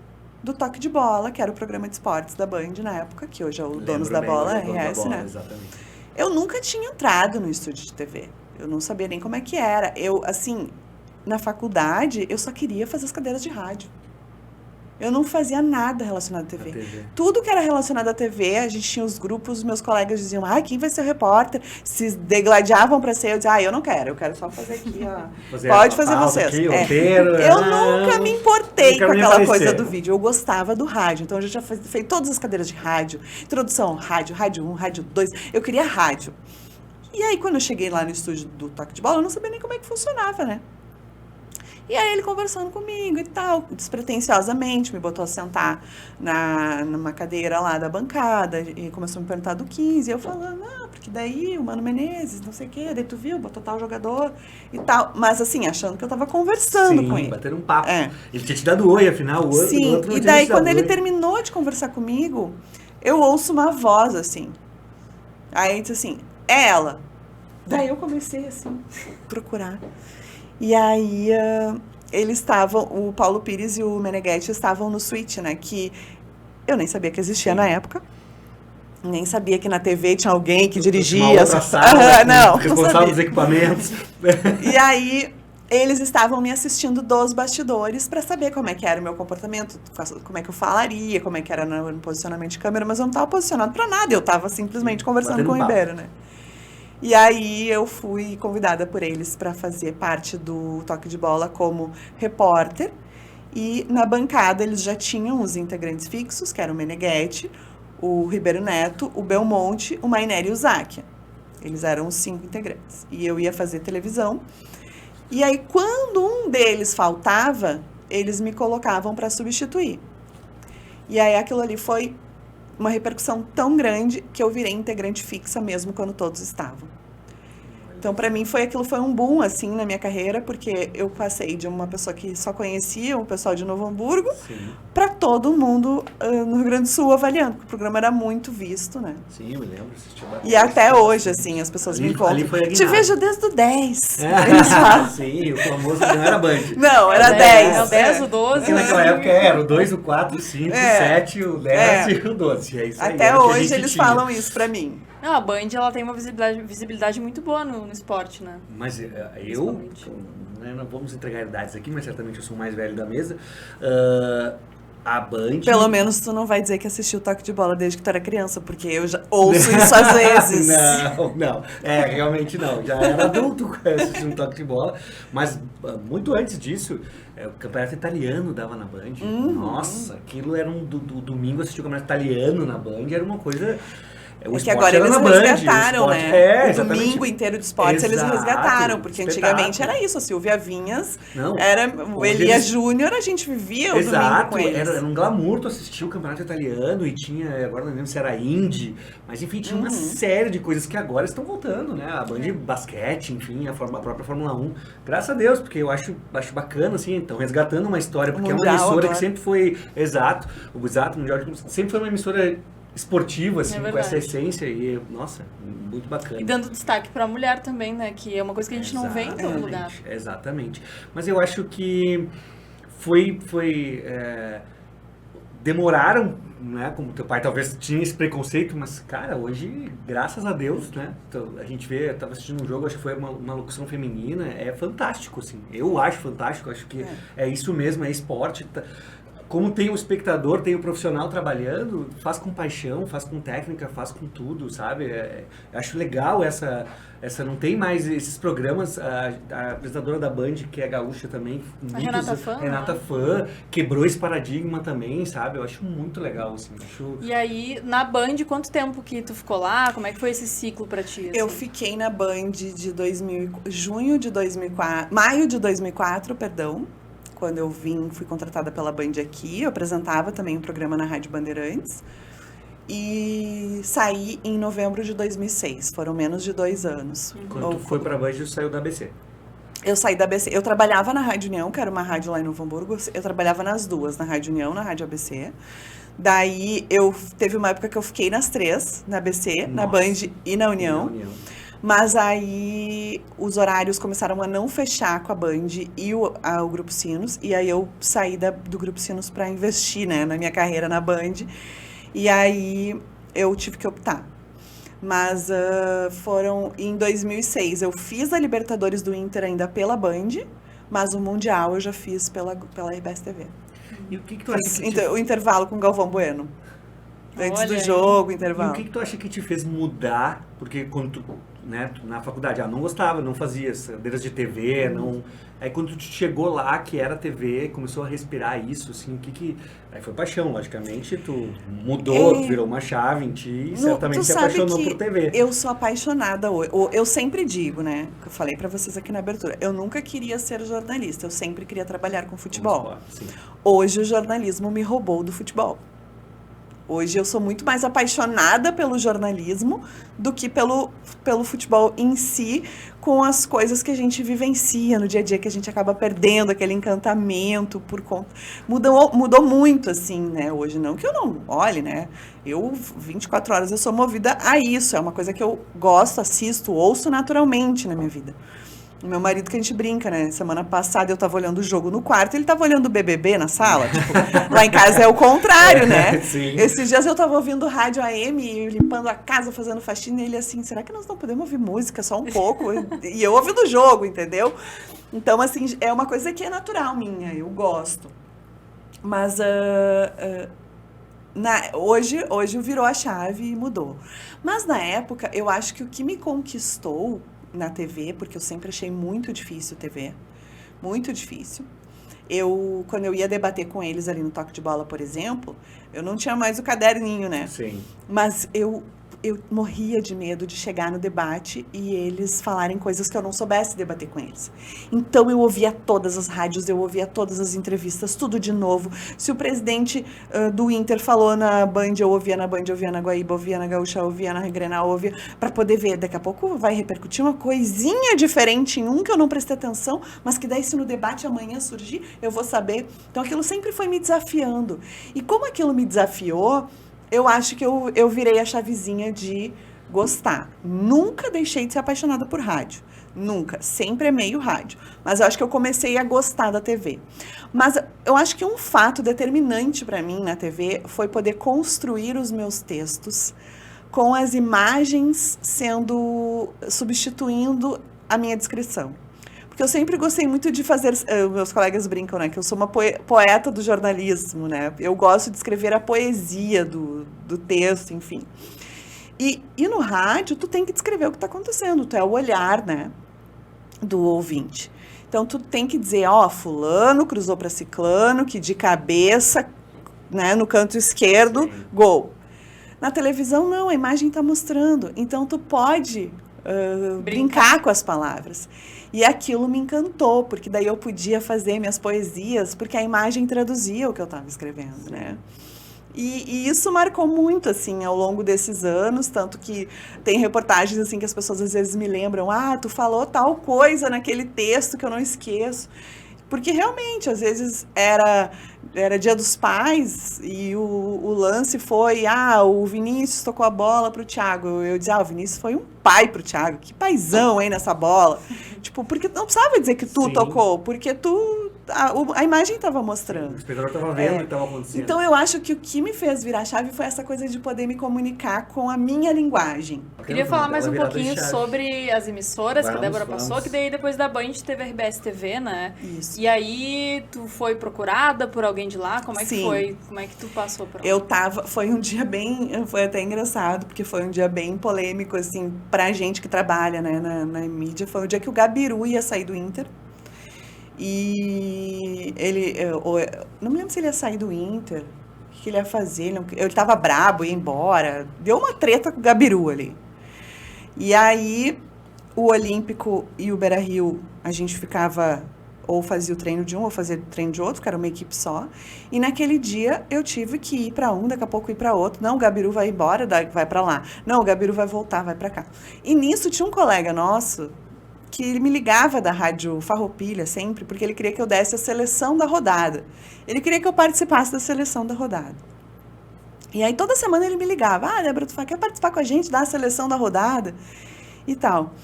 C: do Toque de Bola, que era o programa de esportes da Band na época, que hoje é o Donos da Bola, RS, né?
B: Exatamente.
C: Eu nunca tinha entrado no estúdio de TV. Eu não sabia nem como é que era. Eu, assim, na faculdade, eu só queria fazer as cadeiras de rádio. Eu não fazia nada relacionado à TV. Tudo que era relacionado à TV, a gente tinha os grupos, meus colegas diziam, quem vai ser o repórter? Se degladiavam para ser, eu dizia, eu não quero, eu quero só fazer aqui, ó. Pode fazer vocês.
B: Aqui, roteiro,
C: eu nunca me importei com aquela coisa do
B: vídeo.
C: vídeo. Eu gostava do rádio, então eu já tinha feito todas as cadeiras de rádio, introdução, rádio 1, rádio 2, eu queria rádio. E aí, quando eu cheguei lá no estúdio do Toque de Bola, eu não sabia nem como é que funcionava, né? E aí ele conversando comigo e tal, despretensiosamente, me botou a sentar numa cadeira lá da bancada e começou a me perguntar do 15. E eu falando, porque daí o Mano Menezes, não sei o quê, daí tu viu, botou tal jogador e tal. Mas assim, achando que eu tava conversando com ele.
B: Batendo um papo.
C: É.
B: Ele tinha te dado oi, afinal, o outro.
C: Sim,
B: o outro não
C: e
B: tinha
C: daí
B: te dado
C: quando ele
B: oi.
C: terminou de conversar comigo, eu ouço uma voz assim. Aí ele disse assim, é ela. Daí eu comecei assim, procurar. E aí, eles estavam, o Paulo Pires e o Meneghetti estavam no Switch, né? Que eu nem sabia que existia na época. Nem sabia que na TV tinha alguém que dirigia.
B: Uma outra sala,
C: não
B: responsável
C: sabia.
B: dos equipamentos.
C: E aí, eles estavam me assistindo dos bastidores para saber como é que era o meu comportamento, como é que eu falaria, como é que era no posicionamento de câmera, mas eu não estava posicionado para nada. Eu estava simplesmente conversando
B: batendo
C: com o
B: papo.
C: Ribeiro, né? E aí eu fui convidada por eles para fazer parte do Toque de Bola como repórter. E na bancada eles já tinham os integrantes fixos, que eram o Meneghetti, o Ribeiro Neto, o Belmonte, o Maineri e o Záquia. Eles eram os 5 integrantes. E eu ia fazer televisão. E aí quando um deles faltava, eles me colocavam para substituir. E aí aquilo ali foi uma repercussão tão grande que eu virei integrante fixa mesmo quando todos estavam. Então, para mim, aquilo foi um boom, assim, na minha carreira, porque eu passei de uma pessoa que só conhecia o pessoal de Novo Hamburgo para todo mundo no Rio Grande do Sul avaliando, porque o programa era muito visto, né?
B: Sim, eu me lembro.
C: E até hoje, assim, as pessoas me encontram. Te vejo desde o 10. Eles falam.
B: Sim, o famoso não era Band.
C: Não, era 10.
A: É o 10, o 12.
B: Porque naquela época era o 2, o 4, o 5, o 7, o 10 e o 12. É isso aí,
C: até hoje eles falam isso pra mim.
A: Não, a Band, ela tem uma visibilidade muito boa no esporte, né?
B: Mas eu,
A: Principalmente.
B: né, não vamos entregar idades aqui, mas certamente eu sou o mais velho da mesa. a Band...
C: Pelo menos tu não vai dizer que assistiu Toque de Bola desde que tu era criança, porque eu já ouço isso às vezes.
B: Não. Realmente não. Já era adulto assistindo Toque de Bola. Mas muito antes disso, o Campeonato Italiano dava na Band. Nossa, aquilo era do domingo assistir o Campeonato Italiano na Band, era uma coisa...
C: que agora eles resgataram,
B: Band,
C: né? O domingo inteiro de esportes eles resgataram, porque antigamente era isso, a Silvia Vinhas, era o Elias Júnior, a gente vivia o domingo com eles.
B: Era um glamour tu assistir o Campeonato Italiano e tinha, agora não lembro se era Indy, mas enfim, tinha uma série de coisas que agora estão voltando, né? A Band Basquete, enfim, a própria Fórmula 1. Graças a Deus, porque eu acho bacana, assim, então, resgatando uma história, porque mundial, é uma emissora que sempre foi, o Mundial sempre foi uma emissora esportivo, assim, com essa essência e, nossa, muito bacana.
A: E dando destaque para a mulher também, né, que é uma coisa que a gente não vê em todo lugar.
B: Exatamente. Mas eu acho que demoraram, né, como teu pai talvez tinha esse preconceito, mas, cara, hoje, graças a Deus, né, então, a gente vê, eu tava assistindo um jogo, acho que foi uma locução feminina, é fantástico, assim, eu acho fantástico, acho que é isso mesmo, é esporte, como tem o espectador, tem o profissional trabalhando, faz com paixão, faz com técnica, faz com tudo, sabe? Eu acho legal essa não tem mais esses programas, a apresentadora da Band, que é gaúcha também, Renata Fã, quebrou esse paradigma também, sabe? Eu acho muito legal, assim.
A: E aí, na Band, quanto tempo que tu ficou lá? Como é que foi esse ciclo pra ti? Assim?
C: Eu fiquei na Band de maio de 2004, perdão. Quando eu fui contratada pela Band aqui, eu apresentava também um programa na Rádio Bandeirantes e saí em novembro de 2006, foram menos de 2 anos.
B: Quando tu foi pra Band, tu saiu da ABC?
C: Eu saí da ABC, eu trabalhava na Rádio União, que era uma rádio lá em Novo Hamburgo, eu trabalhava nas duas, na Rádio União, na Rádio ABC. Daí, teve uma época que eu fiquei nas 3, na ABC, na Band e na União. Mas aí os horários começaram a não fechar com a Band e o Grupo Sinos. E aí eu saí do Grupo Sinos para investir, né, na minha carreira na Band. E aí eu tive que optar. Mas foram em 2006. Eu fiz a Libertadores do Inter ainda pela Band, mas o Mundial eu já fiz pela RBS TV.
B: E o que tu acha que
C: o intervalo com o Galvão Bueno. Antes do jogo, intervalo.
B: E o que tu acha que te fez mudar? Porque quando tu, né, na faculdade, não gostava, não fazia cadeiras de TV, não... Aí quando tu chegou lá, que era TV, começou a respirar isso, assim, Aí foi paixão, logicamente, tu mudou, tu virou uma chave em ti e certamente se apaixonou por TV.
C: Eu sou apaixonada hoje. Eu sempre digo, né, que eu falei pra vocês aqui na abertura, eu nunca queria ser jornalista, eu sempre queria trabalhar com futebol. Hoje o jornalismo me roubou do futebol. Hoje eu sou muito mais apaixonada pelo jornalismo do que pelo futebol em si, com as coisas que a gente vivencia no dia a dia, que a gente acaba perdendo aquele encantamento por conta... Mudou muito, assim, né? Hoje não que eu não olhe, né? 24 horas, eu sou movida a isso. É uma coisa que eu gosto, assisto, ouço naturalmente na minha vida. O meu marido, que a gente brinca, né? Semana passada eu tava olhando o jogo no quarto, ele tava olhando o BBB na sala. Tipo, lá em casa é o contrário, né?
B: Sim.
C: Esses dias eu tava ouvindo rádio AM, limpando a casa, fazendo faxina, e ele assim, será que nós não podemos ouvir música só um pouco? E eu ouvindo o jogo, entendeu? Então, assim, é uma coisa que é natural minha, eu gosto. Mas hoje virou a chave e mudou. Mas na época, eu acho que o que me conquistou na TV, porque eu sempre achei muito difícil TV, muito difícil. Quando eu ia debater com eles ali no Toque de Bola, por exemplo, eu não tinha mais o caderninho, né?
B: Sim.
C: Mas eu morria de medo de chegar no debate e eles falarem coisas que eu não soubesse debater com eles. Então eu ouvia todas as rádios, eu ouvia todas as entrevistas, tudo de novo. Se o presidente do Inter falou na Band, eu ouvia na Band, eu ouvia na Guaíba, eu ouvia na Gaúcha, eu ouvia na Grenal, eu ouvia, para poder ver. Daqui a pouco vai repercutir uma coisinha diferente em um que eu não prestei atenção, mas que daí se no debate amanhã surgir, eu vou saber. Então aquilo sempre foi me desafiando. E como aquilo me desafiou, eu acho que eu virei a chavezinha de gostar. Nunca deixei de ser apaixonada por rádio. Nunca. Sempre amei o rádio. Mas eu acho que eu comecei a gostar da TV. Mas eu acho que um fato determinante para mim na TV foi poder construir os meus textos com as imagens substituindo a minha descrição. Porque eu sempre gostei muito de fazer, meus colegas brincam, né, que eu sou uma poeta do jornalismo, né, eu gosto de escrever a poesia do texto, enfim. E no rádio, tu tem que descrever o que está acontecendo, tu é o olhar, né, do ouvinte. Então, tu tem que dizer, fulano cruzou para ciclano, que de cabeça, né, no canto esquerdo, sim, gol. Na televisão, não, a imagem está mostrando. Então, tu pode brincar com as palavras. E aquilo me encantou, porque daí eu podia fazer minhas poesias, porque a imagem traduzia o que eu estava escrevendo, né? E isso marcou muito, assim, ao longo desses anos, tanto que tem reportagens, assim, que as pessoas às vezes me lembram, tu falou tal coisa naquele texto que eu não esqueço. Porque realmente, às vezes, era Dia dos Pais e o lance foi, o Vinícius tocou a bola pro Thiago. Eu dizia, o Vinícius foi um pai pro Thiago. Que paizão, hein, nessa bola. Tipo, porque não precisava dizer que tu, sim, tocou, porque a imagem estava mostrando. O
B: espectador estava vendo o que estava acontecendo.
C: Então, eu acho que o que me fez virar chave foi essa coisa de poder me comunicar com a minha linguagem.
A: Eu queria falar mais um pouquinho sobre as emissoras que a Débora passou, que daí depois da Band teve a RBS TV, né?
C: Isso.
A: E aí, tu foi procurada por alguém de lá? Como é que
C: sim,
A: foi? Como é que tu passou por lá?
C: Eu foi um dia foi até engraçado, porque foi um dia bem polêmico, assim, pra gente que trabalha, né, na mídia. Foi o dia que o Gabiru ia sair do Inter. E ele, não me lembro se ele ia sair do Inter, o que ele ia fazer, ele tava brabo, ia embora, deu uma treta com o Gabiru ali. E aí, o Olímpico e o Beira-Rio, a gente ficava, ou fazia o treino de um, ou fazia o treino de outro, porque era uma equipe só, e naquele dia eu tive que ir para um, daqui a pouco ir para outro, não, o Gabiru vai embora, vai para lá, não, o Gabiru vai voltar, vai para cá. E nisso tinha um colega nosso, que ele me ligava da rádio Farroupilha sempre, porque ele queria que eu desse a seleção da rodada. Ele queria que eu participasse da seleção da rodada. E aí toda semana ele me ligava, Débora, tu quer participar com a gente da seleção da rodada? E tal.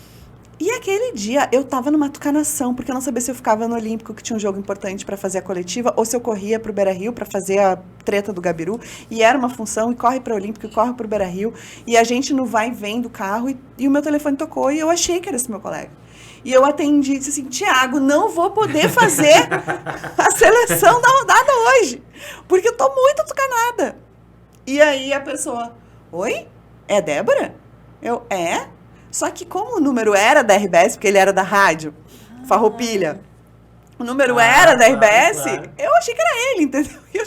C: E aquele dia eu tava numa tucanação, porque eu não sabia se eu ficava no Olímpico, que tinha um jogo importante para fazer a coletiva, ou se eu corria pro Beira-Rio para fazer a treta do Gabiru, e era uma função, e corre pro Olímpico, e corre pro Beira-Rio, e a gente no vai e vem do carro, e o meu telefone tocou, e eu achei que era esse meu colega. E eu atendi e disse assim, Thiago, não vou poder fazer a seleção da rodada hoje, porque eu tô muito tucanada. E aí a pessoa, oi? É Débora? Eu, Só que como o número era da RBS, porque ele era da rádio, Farroupilha, o número era da RBS, claro. Eu achei que era ele, entendeu? E a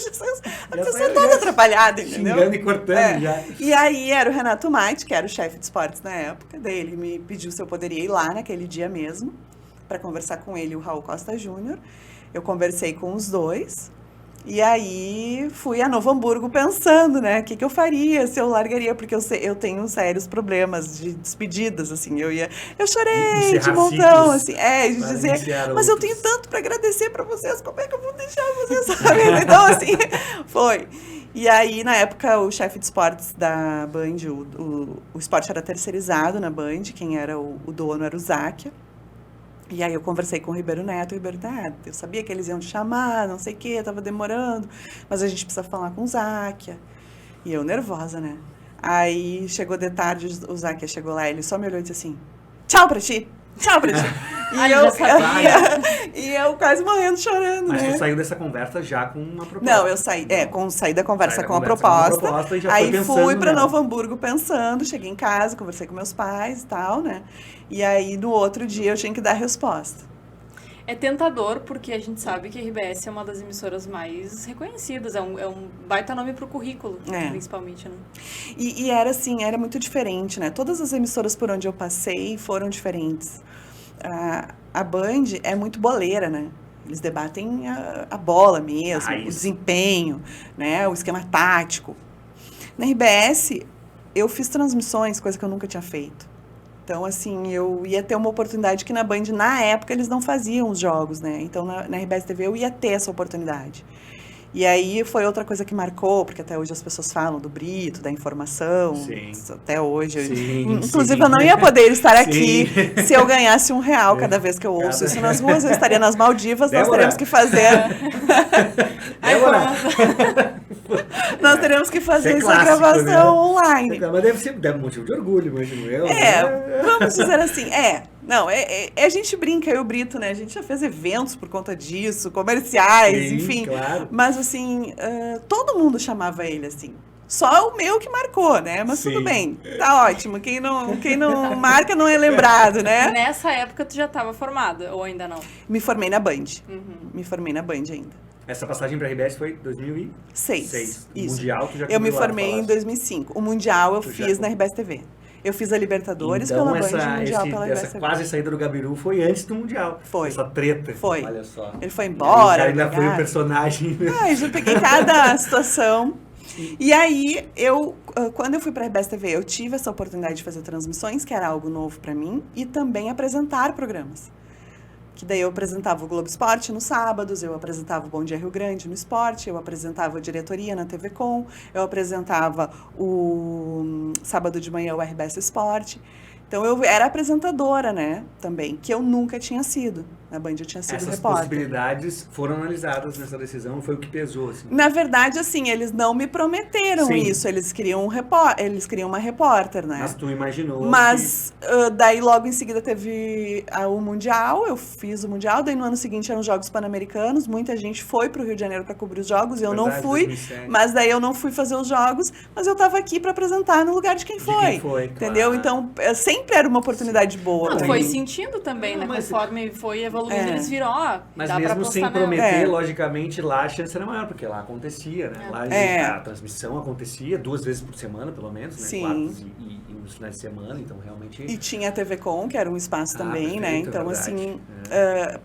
C: pessoa toda atrapalhada, entendeu?
B: Xingando e cortando já.
C: E aí era o Renato Maite, que era o chefe de esportes na época, daí ele me pediu se eu poderia ir lá naquele dia mesmo, para conversar com ele e o Raul Costa Júnior. Eu conversei com os dois, e aí fui a Novo Hamburgo pensando, né, o que eu faria, se eu largaria, porque eu tenho sérios problemas de despedidas, assim, eu chorei de montão, assim, de dizer, mas eu tenho tanto para agradecer para vocês, como é que eu vou deixar vocês sabendo? Então, assim, foi. E aí, na época, o chefe de esportes da Band, o esporte era terceirizado na Band, quem era o dono era o Záquia. E aí eu conversei com o Ribeiro Neto, eu sabia que eles iam te chamar, não sei o quê, tava demorando, mas a gente precisa falar com o Záquia. E eu nervosa, né? Aí chegou de tarde, o Záquia chegou lá, ele só me olhou e disse assim, tchau pra ti! E eu quase morrendo chorando,
B: Mas
C: né?
B: você saiu dessa conversa já com uma proposta.
C: Não, eu saí da conversa com a proposta.
B: E já
C: aí fui para
B: nela.
C: Novo Hamburgo pensando, cheguei em casa, conversei com meus pais e tal, né? E aí no outro dia eu tinha que dar a resposta.
A: É tentador, porque a gente sabe que a RBS é uma das emissoras mais reconhecidas, é um baita nome pro currículo, principalmente, né?
C: E era assim, era muito diferente, né? Todas as emissoras por onde eu passei foram diferentes. A Band é muito boleira, né? Eles debatem a bola mesmo, o desempenho, né? O esquema tático. Na RBS, eu fiz transmissões, coisa que eu nunca tinha feito. Então, assim, eu ia ter uma oportunidade que na Band, na época, eles não faziam os jogos, né? Então, na RBS TV, eu ia ter essa oportunidade. E aí, foi outra coisa que marcou, porque até hoje as pessoas falam do Brito, da informação.
B: Sim.
C: Até hoje.
B: Sim,
C: inclusive, eu não ia poder estar aqui se eu ganhasse R$1 cada vez que eu ouço isso nas ruas. Eu estaria nas Maldivas, nós teremos que fazer... Nós teremos que fazer
B: Isso é
C: essa
B: clássico,
C: gravação
B: né?
C: online.
B: Mas deve motivo de orgulho, imagino eu.
C: Vamos dizer assim, não, a gente brinca, eu e o Brito, né? A gente já fez eventos por conta disso, comerciais,
B: Sim,
C: enfim.
B: claro.
C: Mas assim, todo mundo chamava ele assim. Só o meu que marcou, né? Mas
B: Sim.
C: tudo bem, tá ótimo. Quem não marca não é lembrado, né?
A: Nessa época tu já estava formada, ou ainda não?
C: Me formei na Band.
A: Uhum.
C: Me formei na Band ainda.
B: Essa passagem pra RBS foi 2006.
C: Isso.
B: Mundial, tu já
C: Eu me
B: cobriu lá,
C: formei em
B: falaste.
C: 2005. O Mundial eu
B: Tu já
C: fiz na RBS TV. Eu fiz a Libertadores
B: Então,
C: pela Band e o Mundial pela RBS
B: essa
C: TV.
B: quase saída do Gabiru foi antes do Mundial.
C: Foi.
B: Essa treta.
C: Foi.
B: Olha só.
C: Ele foi embora.
B: Ainda foi o
C: obrigado.
B: personagem.
C: Eu já peguei cada situação. E aí, quando eu fui para a RBS TV, eu tive essa oportunidade de fazer transmissões, que era algo novo para mim, e também apresentar programas. Que daí eu apresentava o Globo Esporte nos sábados, eu apresentava o Bom Dia Rio Grande no esporte, eu apresentava a diretoria na TV Com, eu apresentava o sábado de manhã o RBS Esporte. Então eu era apresentadora, né, também, que eu nunca tinha sido. Na Band eu tinha sido
B: Essas
C: repórter.
B: possibilidades foram analisadas nessa decisão, foi o que pesou, assim.
C: Na verdade, assim, eles não me prometeram
B: Sim.
C: isso. Eles queriam uma repórter, né?
B: Mas tu imaginou
C: Mas daí logo em seguida teve o Mundial, eu fiz o Mundial, daí no ano seguinte eram os Jogos Pan-Americanos, muita gente foi pro Rio de Janeiro para cobrir os Jogos, eu não
B: Verdade,
C: fui,
B: 2007.
C: mas daí eu não fui fazer os Jogos, mas eu tava aqui para apresentar no lugar de quem foi. Entendeu?
B: claro.
C: Então, sempre era uma oportunidade boa.
A: Não, tu
C: pra
A: foi
C: mim.
A: sentindo também,
B: Não,
A: né?
B: mas-
A: Conforme foi evoluindo, eles viram,
B: Mas
A: dá pra
B: mesmo
A: apostar
B: sem
A: nela.
B: prometer,
C: É.
B: logicamente, lá a chance era maior, porque lá acontecia, né? Lá a transmissão acontecia 2 vezes por semana, pelo menos, né?
C: Sim.
B: Quartas e nos finais de semana, então realmente...
C: E tinha a TV Com, que era um espaço também, né?
B: perfeito,
C: Então,
B: é verdade.
C: assim,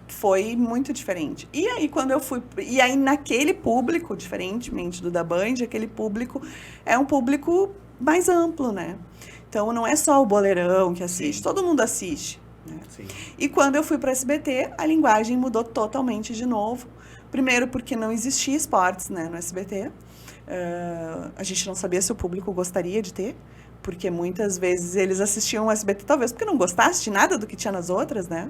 C: foi muito diferente. E aí, quando eu fui... E aí, naquele público, diferentemente do da Band, aquele público é um público mais amplo, né? Então, não é só o boleirão que assiste,
B: Sim.
C: todo mundo assiste. Né?
B: Sim.
C: E quando eu fui para SBT, a linguagem mudou totalmente de novo. Primeiro porque não existia esportes, né, no SBT. A gente não sabia se o público gostaria de ter, porque muitas vezes eles assistiam o SBT, talvez porque não gostasse de nada do que tinha nas outras, né?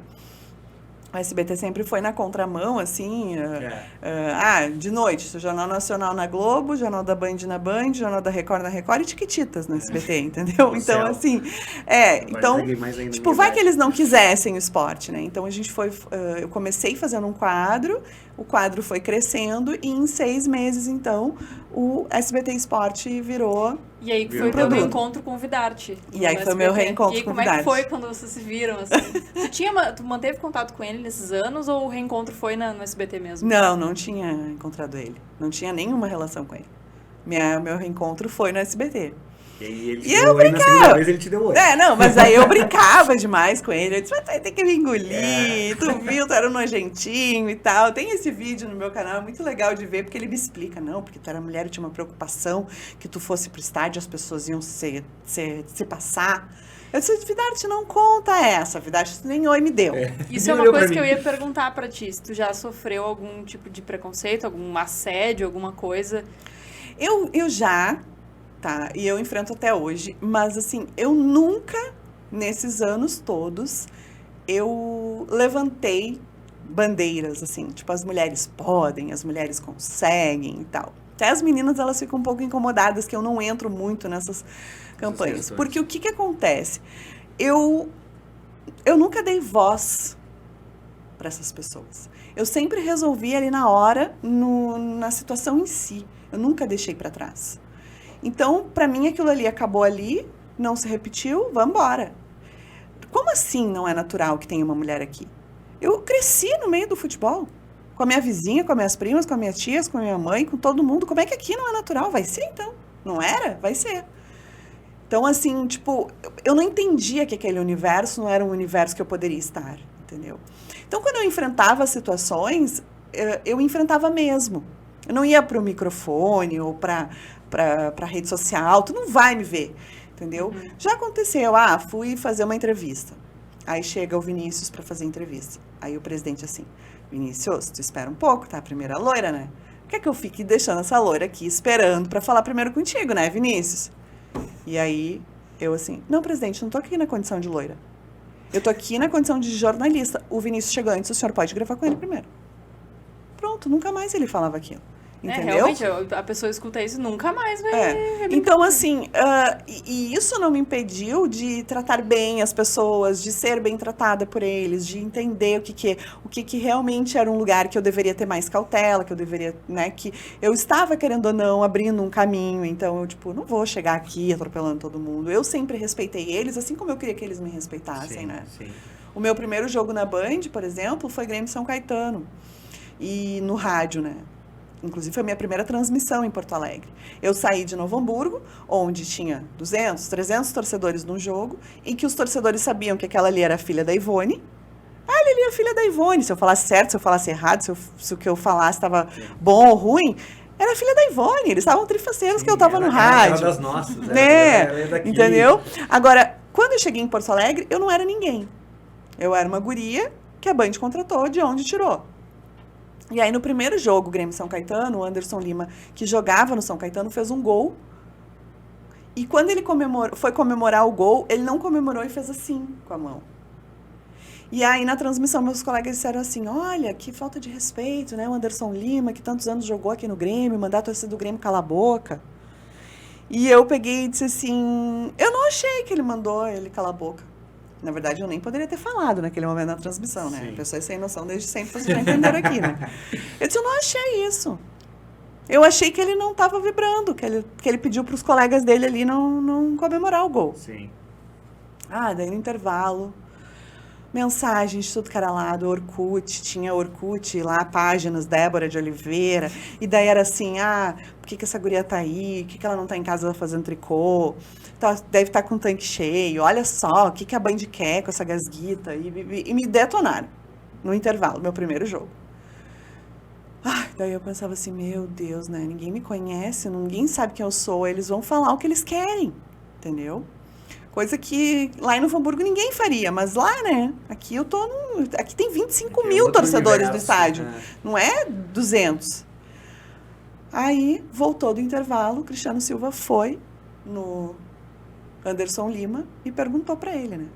C: O SBT sempre foi na contramão, assim, de noite, Jornal Nacional na Globo, Jornal da Band na Band, Jornal da Record na Record e Tiquititas no SBT, entendeu?
B: No
C: Então,
B: céu.
C: assim,
B: Agora peguei mais ainda
C: tipo,
B: minha
C: vai
B: idade.
C: que eles não quisessem o esporte, né? Então, a gente foi, eu comecei fazendo um quadro, o quadro foi crescendo e em 6 meses, então, o SBT Esporte virou...
A: E aí que
B: Virou
A: foi o teu
C: produto.
A: reencontro com o Vidarte.
C: E aí
A: no
C: foi o meu
A: SBT.
C: reencontro
A: E aí,
C: com o
A: como é que
C: Vidarte.
A: foi quando vocês se viram, assim? Tu manteve contato com ele nesses anos ou o reencontro foi no SBT mesmo?
C: Não tinha encontrado ele. Não tinha nenhuma relação com ele. Meu reencontro foi no SBT.
B: E aí ele te
C: E eu
B: deu oi, na segunda vez ele te deu oi.
C: Mas aí eu brincava demais com ele. Eu disse, vai ter que me engolir. Tu viu, tu era um nojentinho e tal. Tem esse vídeo no meu canal, é muito legal de ver, porque ele me explica, não, porque tu era mulher e tinha uma preocupação que tu fosse pro estádio, as pessoas iam se passar. Eu disse, Vidarte, não conta essa. Vidarte nem oi me deu.
A: Isso é uma
B: Olhou pra
A: coisa que
B: mim.
A: eu ia perguntar pra ti. Se tu já sofreu algum tipo de preconceito, algum assédio, alguma coisa.
C: Eu já, tá? E eu enfrento até hoje. Mas, assim, eu nunca, nesses anos todos, eu levantei bandeiras, assim. Tipo, as mulheres podem, as mulheres conseguem e tal. Até as meninas, elas ficam um pouco incomodadas que eu não entro muito nessas campanhas.
B: questões.
C: Porque o que acontece? Eu nunca dei voz para essas pessoas. Eu sempre resolvi ali na hora, na situação em si. Eu nunca deixei para trás. Então, para mim, aquilo ali acabou ali, não se repetiu, vamos embora. Como assim não é natural que tenha uma mulher aqui? Eu cresci no meio do futebol. Com a minha vizinha, com as minhas primas, com as minhas tias, com a minha mãe, com todo mundo. Como é que aqui não é natural? Vai ser, então. Não era? Vai ser. Então, assim, tipo, eu não entendia que aquele universo não era um universo que eu poderia estar, entendeu? Então, quando eu enfrentava situações, eu enfrentava mesmo. Eu não ia para o microfone ou para rede social, tu não vai me ver, entendeu?
A: Uhum.
C: Já aconteceu, fui fazer uma entrevista. Aí chega o Vinícius para fazer a entrevista. Aí o presidente assim, Vinícius, tu espera um pouco, tá? A primeira loira, né? Quer que eu fique deixando essa loira aqui esperando para falar primeiro contigo, né, Vinícius? E aí, eu assim, não, presidente, não tô aqui na condição de loira. Eu tô aqui na condição de jornalista. O Vinícius chegou antes, o senhor pode gravar com ele primeiro. Pronto, nunca mais ele falava aquilo. Entendeu?
A: Realmente, a pessoa escuta isso nunca mais vai...
C: Então, assim, e isso não me impediu de tratar bem as pessoas, de ser bem tratada por eles, de entender o que realmente era um lugar que eu deveria ter mais cautela, que eu deveria, né, que eu estava, querendo ou não, abrindo um caminho, então eu, tipo, não vou chegar aqui atropelando todo mundo. Eu sempre respeitei eles, assim como eu queria que eles me respeitassem, né?
B: Sim.
C: O meu primeiro jogo na Band, por exemplo, foi Grêmio São Caetano, e no rádio, né? Inclusive, foi a minha primeira transmissão em Porto Alegre. Eu saí de Novo Hamburgo, onde tinha 200, 300 torcedores no jogo, e que os torcedores sabiam que aquela ali era a filha da Ivone. Ah, ele é a filha da Ivone. Se eu falasse certo, se eu falasse errado, se o que eu falasse estava bom ou ruim, era a filha da Ivone. Eles estavam trifaceiros que eu estava no rádio.
B: Era das nossas.
C: Né?
B: Ela é
C: Entendeu? Agora, quando eu cheguei em Porto Alegre, eu não era ninguém. Eu era uma guria que a Band contratou, de onde tirou. E aí, no primeiro jogo, Grêmio São Caetano, o Anderson Lima, que jogava no São Caetano, fez um gol. E quando ele foi comemorar o gol, ele não comemorou e fez assim, com a mão. E aí, na transmissão, meus colegas disseram assim, olha, que falta de respeito, né? O Anderson Lima, que tantos anos jogou aqui no Grêmio, mandar a torcida do Grêmio calar a boca. E eu peguei e disse assim, eu não achei que ele mandou ele calar a boca. Na verdade, eu nem poderia ter falado naquele momento na transmissão, né?
B: Sim.
C: Pessoas sem noção desde sempre, vocês já entenderam aqui, né? Eu disse, eu não achei isso. Eu achei que ele não estava vibrando, que ele pediu para os colegas dele ali não comemorar o gol.
B: Sim.
C: Ah, daí no intervalo, mensagens de tudo que era lado, Orkut, tinha Orkut lá, páginas, Débora de Oliveira, e daí era assim, por que essa guria tá aí? Por que ela não tá em casa fazendo tricô? Deve estar com o tanque cheio, olha só, o que a Band quer com essa gasguita? E me detonaram no intervalo, meu primeiro jogo. Daí eu pensava assim, meu Deus, né? Ninguém me conhece, ninguém sabe quem eu sou, eles vão falar o que eles querem, entendeu? Coisa que lá em Novo Hamburgo ninguém faria, mas lá, né? Aqui aqui tem 25 mil torcedores no estádio, não é 200. Aí, voltou do intervalo, o Cristiano Silva foi no Anderson Lima e perguntou pra ele, né?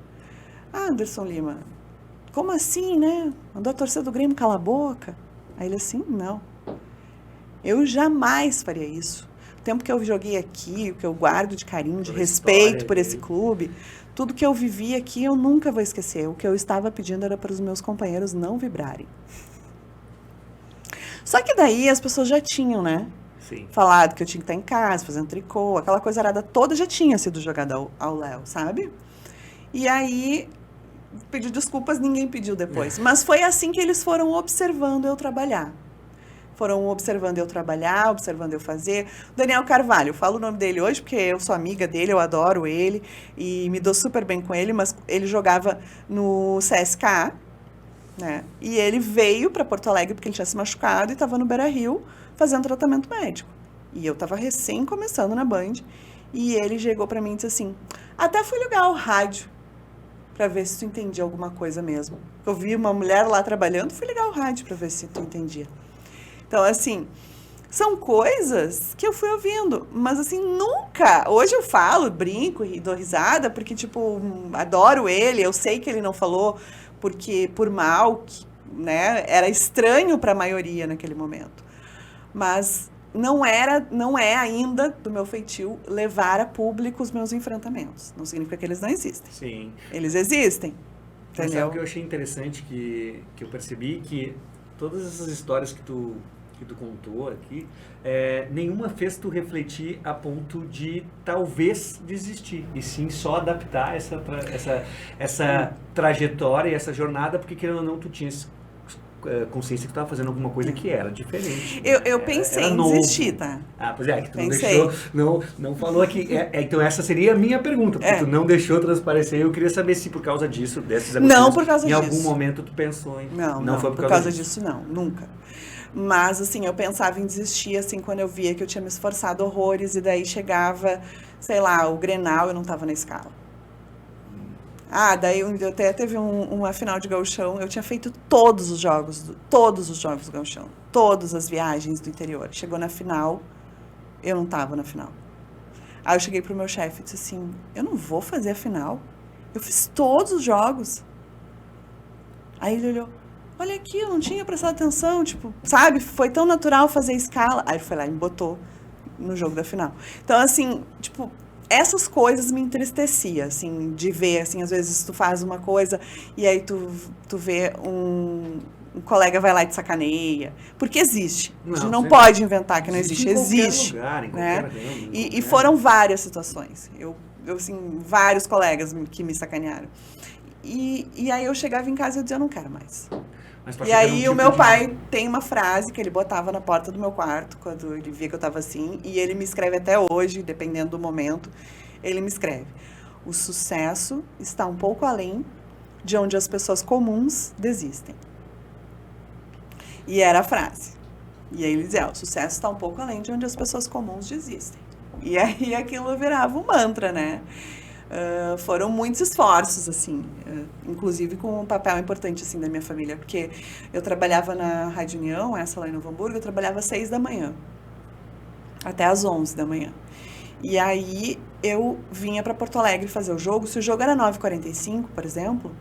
C: Anderson Lima, como assim, né? Mandou a torcida do Grêmio calar a boca? Aí ele assim, não. Eu jamais faria isso. O tempo que eu joguei aqui, o que eu guardo de carinho, de respeito por esse clube, tudo que eu vivi aqui eu nunca vou esquecer. O que eu estava pedindo era para os meus companheiros não vibrarem. Só que daí as pessoas já tinham, né?
B: Sim.
C: Falado que eu tinha que estar em casa, fazendo tricô, aquela coisa arada toda já tinha sido jogada ao Léo, sabe? E aí, pediu desculpas, ninguém pediu depois. Mas foi assim que eles foram observando eu trabalhar. Foram observando eu trabalhar, observando eu fazer. Daniel Carvalho, eu falo o nome dele hoje porque eu sou amiga dele, eu adoro ele e me dou super bem com ele, mas ele jogava no CSKA, né? E ele veio para Porto Alegre porque ele tinha se machucado e estava no Beira-Rio fazendo tratamento médico. E eu estava recém começando na Band e ele chegou para mim e disse assim, até fui ligar o rádio para ver se tu entendia alguma coisa mesmo. Eu vi uma mulher lá trabalhando, fui ligar o rádio para ver se tu entendia. Então, assim, são coisas que eu fui ouvindo, mas assim, nunca, hoje eu falo, brinco e dou risada, porque, tipo, adoro ele, eu sei que ele não falou porque por mal, né, era estranho para a maioria naquele momento, mas não é ainda do meu feitio levar a público os meus enfrentamentos, não significa que eles não existem.
B: Sim.
C: Eles existem,
B: Mas
C: entendeu?
B: sabe o que eu achei interessante que eu percebi que todas essas histórias que tu contou aqui, nenhuma fez tu refletir a ponto de talvez desistir, e sim só adaptar essa trajetória e essa jornada, porque querendo ou não, tu tinhas consciência que tu estava fazendo alguma coisa que era diferente.
C: Eu pensei em desistir, tá?
B: Pois é, que tu
C: Pensei.
B: não deixou, não falou aqui. Então essa seria a minha pergunta, porque tu não deixou transparecer. Eu queria saber se por causa disso, desses emoções,
C: não por causa
B: em
C: disso.
B: algum momento tu pensou em...
C: Não
B: foi
C: por causa disso não, nunca. Mas, assim, eu pensava em desistir, assim, quando eu via que eu tinha me esforçado horrores e daí chegava, sei lá, o Grenal, eu não tava na escala. Daí até teve uma final de gauchão, eu tinha feito todos os jogos do gauchão, todas as viagens do interior. Chegou na final, eu não tava na final. Aí eu cheguei pro meu chefe e disse assim, eu não vou fazer a final, eu fiz todos os jogos. Aí ele olhou, olha aqui, eu não tinha prestado atenção, tipo, sabe? Foi tão natural fazer escala. Aí ele foi lá e me botou no jogo da final. Então, assim, tipo, essas coisas me entristecia, assim, de ver, assim, às vezes tu faz uma coisa e aí tu vê um colega vai lá e te sacaneia. Porque existe. A gente não pode inventar que não existe. Existe.
B: Em qualquer lugar,
C: né? E foram várias situações. Eu, assim, vários colegas que me sacanearam. E aí eu chegava em casa e eu dizia, eu não quero mais. E aí o meu pai tem uma frase que ele botava na porta do meu quarto, quando ele via que eu estava assim, e ele me escreve até hoje, dependendo do momento, ele me escreve: o sucesso está um pouco além de onde as pessoas comuns desistem. E era a frase. E aí ele dizia, o sucesso está um pouco além de onde as pessoas comuns desistem. E aí aquilo virava um mantra, né? Foram muitos esforços, assim, inclusive com um papel importante, assim, da minha família, porque eu trabalhava na Rádio União, essa lá em Novo Hamburgo, eu trabalhava às 6 da manhã, até às 11 da manhã. E aí eu vinha para Porto Alegre fazer o jogo. Se o jogo era 9h45, por exemplo,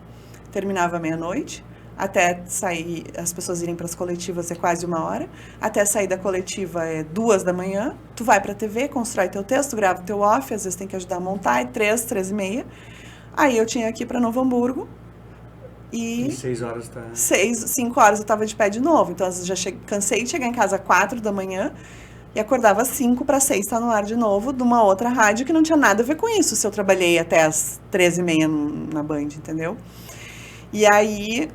C: terminava meia-noite, até sair, as pessoas irem para as coletivas é quase 1 hora, até sair da coletiva é 2 da manhã, tu vai para a TV, constrói teu texto, grava teu off, às vezes tem que ajudar a montar, é 3h30, aí eu tinha que ir para Novo Hamburgo, e
B: 6 horas tá...
C: 5 horas eu estava de pé de novo, então eu já cansei de chegar em casa às 4 da manhã, e acordava às 5:45, estar no ar de novo, de uma outra rádio que não tinha nada a ver com isso, se eu trabalhei até às 13h30 na Band, entendeu? E aí,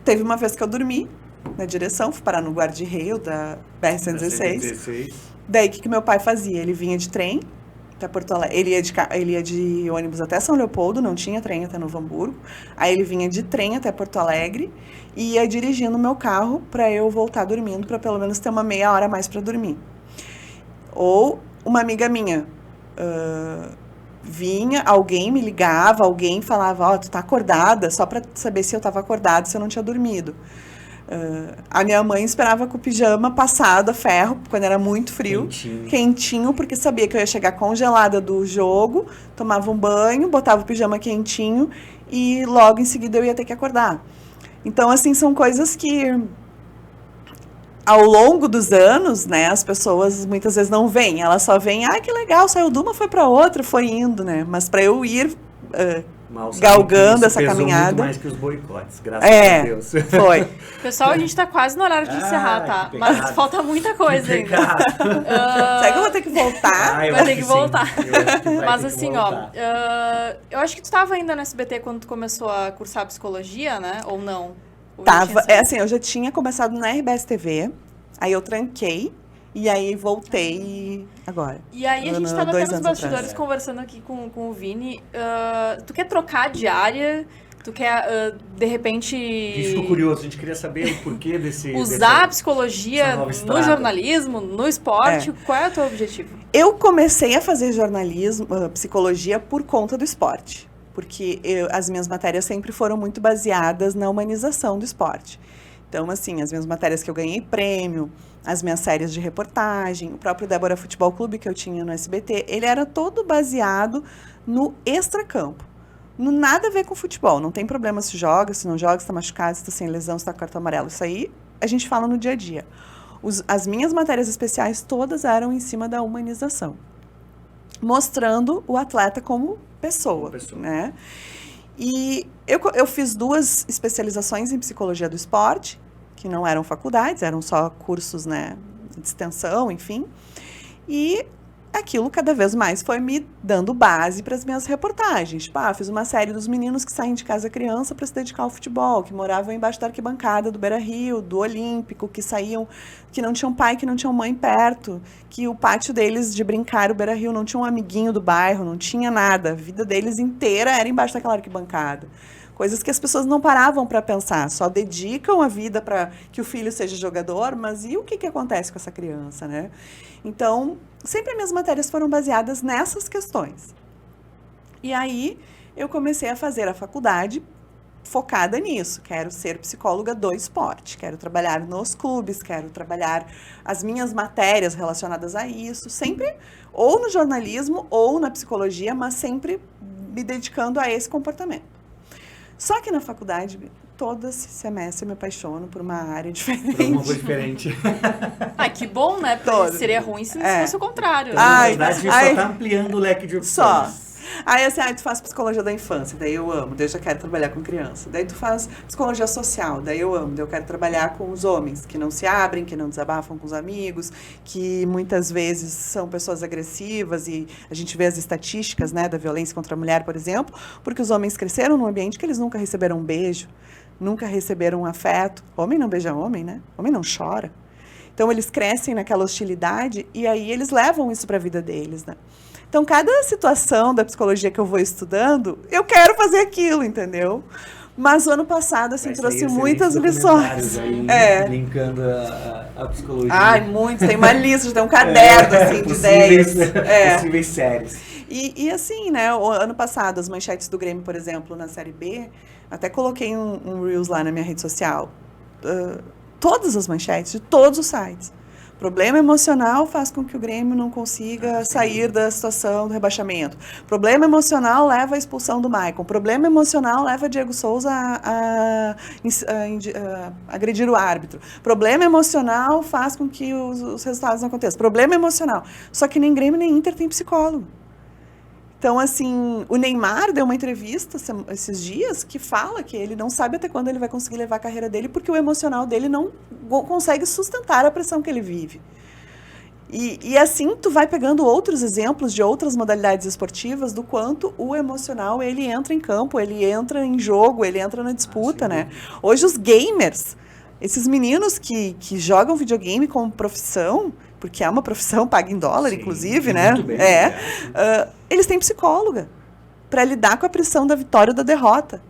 C: teve uma vez que eu dormi na direção, fui parar no guarda-reio da BR-116. Daí, o que meu pai fazia? Ele vinha de trem até Porto Alegre. Ele ia de ônibus até São Leopoldo, não tinha trem até Novo Hamburgo. Aí ele vinha de trem até Porto Alegre e ia dirigindo o meu carro para eu voltar dormindo, para pelo menos ter uma meia hora a mais para dormir. Ou uma amiga minha... vinha, alguém me ligava, alguém falava, tu tá acordada, só pra saber se eu tava acordada, se eu não tinha dormido. A minha mãe esperava com o pijama passado a ferro, quando era muito frio, quentinho, porque sabia que eu ia chegar congelada do jogo, tomava um banho, botava o pijama quentinho e logo em seguida eu ia ter que acordar. Então, assim, são coisas que... ao longo dos anos, né, as pessoas muitas vezes não veem, elas só veem, que legal, saiu de uma, foi para outra, foi indo, né, mas para eu ir galgando essa caminhada...
B: muito mais que os boicotes, graças a Deus.
C: Foi.
A: Pessoal, a gente tá quase no horário de encerrar, tá? Mas falta muita coisa ainda.
C: Será que eu vou ter que voltar?
A: Vai ter que voltar. Mas assim, eu acho que tu tava ainda no SBT quando tu começou a cursar psicologia, né, ou não?
C: Tava, eu já tinha começado na RBS TV, aí eu tranquei, e aí voltei agora.
A: E aí a gente tava até nos bastidores conversando aqui com o Vini, tu quer trocar de área? Tu quer, de repente...
B: A gente ficou curioso, a gente queria saber o porquê desse...
A: usar a psicologia no jornalismo, no esporte, qual é o teu objetivo?
C: Eu comecei a fazer jornalismo, psicologia por conta do esporte. Porque as minhas matérias sempre foram muito baseadas na humanização do esporte. Então, assim, as minhas matérias que eu ganhei prêmio, as minhas séries de reportagem, o próprio Débora Futebol Clube que eu tinha no SBT, ele era todo baseado no extracampo. No nada a ver com futebol. Não tem problema se joga, se não joga, se está machucado, se está sem lesão, se está com cartão amarelo. Isso aí a gente fala no dia a dia. As minhas matérias especiais todas eram em cima da humanização. Mostrando o atleta como pessoa, né? E eu fiz 2 especializações em psicologia do esporte, que não eram faculdades, eram só cursos, né, de extensão, enfim. E aquilo cada vez mais foi me dando base para as minhas reportagens. Tipo, fiz uma série dos meninos que saem de casa criança para se dedicar ao futebol, que moravam embaixo da arquibancada do Beira-Rio, do Olímpico, que saíam, que não tinham pai, que não tinham mãe perto, que o pátio deles de brincar, o Beira-Rio, não tinha um amiguinho do bairro, não tinha nada. A vida deles inteira era embaixo daquela arquibancada. Coisas que as pessoas não paravam para pensar, só dedicam a vida para que o filho seja jogador, mas e o que acontece com essa criança, né? Então, sempre minhas matérias foram baseadas nessas questões. E aí, eu comecei a fazer a faculdade focada nisso. Quero ser psicóloga do esporte, quero trabalhar nos clubes, quero trabalhar as minhas matérias relacionadas a isso, sempre ou no jornalismo ou na psicologia, mas sempre me dedicando a esse comportamento. Só que na faculdade, todo esse semestre eu me apaixono por uma área
B: Por alguma
C: diferente.
B: coisa diferente.
A: Ah, que bom, né? Porque
C: Todo.
A: seria ruim se
C: É.
A: fosse o contrário.
B: Então, na
C: Ai,
B: verdade,
C: ai.
B: só tá ampliando o leque de opções.
C: Só. Aí assim, tu faz psicologia da infância, daí eu amo, daí eu já quero trabalhar com criança. Daí tu faz psicologia social, daí eu amo, daí eu quero trabalhar com os homens, que não se abrem, que não desabafam com os amigos, que muitas vezes são pessoas agressivas, e a gente vê as estatísticas, né, da violência contra a mulher, por exemplo, porque os homens cresceram num ambiente que eles nunca receberam um beijo, nunca receberam um afeto. Homem não beija homem, né? Homem não chora. Então eles crescem naquela hostilidade e aí eles levam isso para a vida deles, né? Então, cada situação da psicologia que eu vou estudando, eu quero fazer aquilo, entendeu? Mas o ano passado, assim,
B: Vai
C: trouxe
B: sair
C: muitas
B: excelentes
C: lições.
B: documentários aí, linkando a psicologia.
C: Ai, muitos. Tem uma lista, tem um caderno, assim, de ideias.
B: Possíveis séries.
C: E assim, né, o ano passado, as manchetes do Grêmio, por exemplo, na Série B, até coloquei um Reels lá na minha rede social. Todas as manchetes, de todos os sites. Problema emocional faz com que o Grêmio não consiga sair da situação do rebaixamento. Problema emocional leva à expulsão do Maicon. Problema emocional leva Diego Souza a agredir o árbitro. Problema emocional faz com que os resultados não aconteçam. Problema emocional. Só que nem Grêmio nem Inter tem psicólogo. Então, assim, o Neymar deu uma entrevista esses dias que fala que ele não sabe até quando ele vai conseguir levar a carreira dele porque o emocional dele não consegue sustentar a pressão que ele vive. E assim, tu vai pegando outros exemplos de outras modalidades esportivas do quanto o emocional, ele entra em campo, ele entra em jogo, ele entra na disputa, né? Hoje os gamers, esses meninos que jogam videogame como profissão, porque é uma profissão paga em dólar, inclusive, né?
B: Muito bem,
C: Eles têm psicóloga para lidar com a pressão da vitória ou da derrota.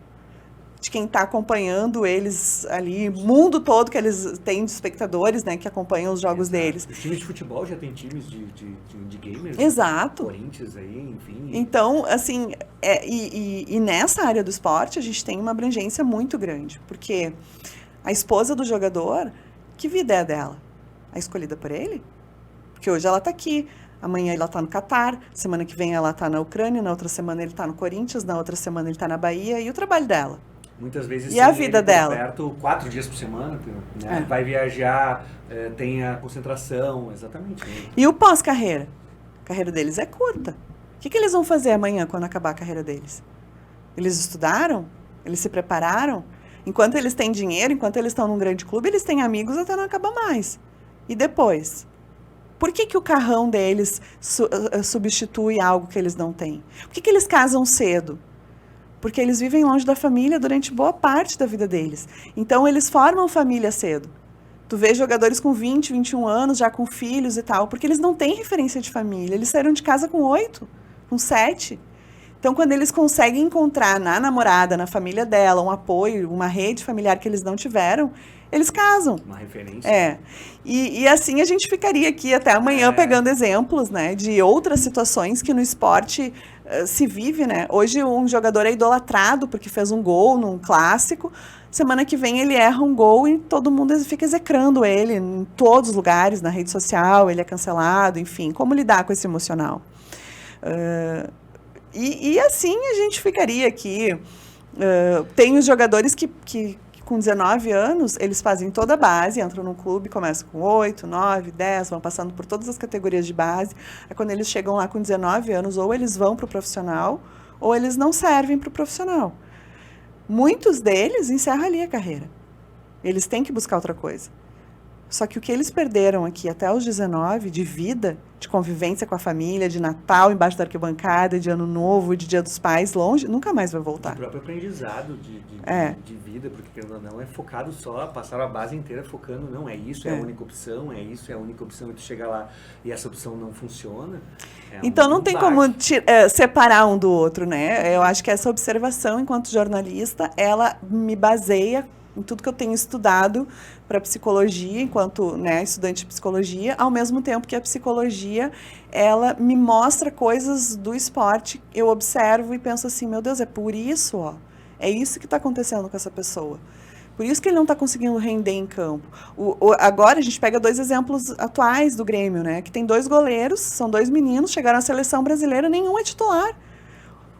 C: De quem está acompanhando eles ali, o mundo todo que eles têm de espectadores, né? Que acompanham os jogos deles.
B: Os times de futebol já tem times de gamers.
C: Exato.
B: Corinthians aí, enfim.
C: Então, assim, e nessa área do esporte a gente tem uma abrangência muito grande. Porque a esposa do jogador, que vida é a dela? A escolhida por ele? Porque hoje ela está aqui, amanhã ela está no Catar, semana que vem ela está na Ucrânia, na outra semana ele está no Corinthians, na outra semana ele está na Bahia, e o trabalho dela?
B: Muitas vezes
C: E a vida dela?
B: Perto 4 dias por semana, né? Vai viajar, tem a concentração, exatamente. Né?
C: E o pós-carreira? A carreira deles é curta. O que eles vão fazer amanhã quando acabar a carreira deles? Eles estudaram? Eles se prepararam? Enquanto eles têm dinheiro, enquanto eles estão num grande clube, eles têm amigos até não acabar mais. E depois? Por que o carrão deles substitui algo que eles não têm? Por que eles casam cedo? Porque eles vivem longe da família durante boa parte da vida deles. Então, eles formam família cedo. Tu vê jogadores com 20, 21 anos, já com filhos e tal, porque eles não têm referência de família. Eles saíram de casa com 8, com 7. Então, quando eles conseguem encontrar na namorada, na família dela, um apoio, uma rede familiar que eles não tiveram, eles casam.
B: Uma referência.
C: E assim a gente ficaria aqui até amanhã pegando exemplos, né, de outras situações que no esporte se vive, né? Hoje um jogador é idolatrado porque fez um gol num clássico. Semana que vem ele erra um gol e todo mundo fica execrando ele em todos os lugares, na rede social, ele é cancelado, enfim. Como lidar com esse emocional? E assim a gente ficaria aqui. Tem os jogadores que com 19 anos, eles fazem toda a base, entram num clube, começam com 8, 9, 10, vão passando por todas as categorias de base. Aí quando eles chegam lá com 19 anos, ou eles vão para o profissional, ou eles não servem para o profissional. Muitos deles encerram ali a carreira. Eles têm que buscar outra coisa. Só que o que eles perderam aqui até os 19, de vida, de convivência com a família, de Natal embaixo da arquibancada, de Ano Novo, de Dia dos Pais, longe, nunca mais vai voltar.
B: O próprio aprendizado de vida, porque querendo ou não, é focado só, passaram a base inteira focando, não, é a única opção, é a única opção, e tu chega lá e essa opção não funciona.
C: Então não tem como separar um do outro, né? Eu acho que essa observação, enquanto jornalista, ela me baseia em tudo que eu tenho estudado para psicologia, enquanto estudante de psicologia, ao mesmo tempo que a psicologia, ela me mostra coisas do esporte, eu observo e penso assim, meu Deus, é por isso, é isso que está acontecendo com essa pessoa. Por isso que ele não está conseguindo render em campo. Agora a gente pega 2 exemplos atuais do Grêmio, né? Que tem 2 goleiros, são 2 meninos, chegaram à seleção brasileira, nenhum é titular.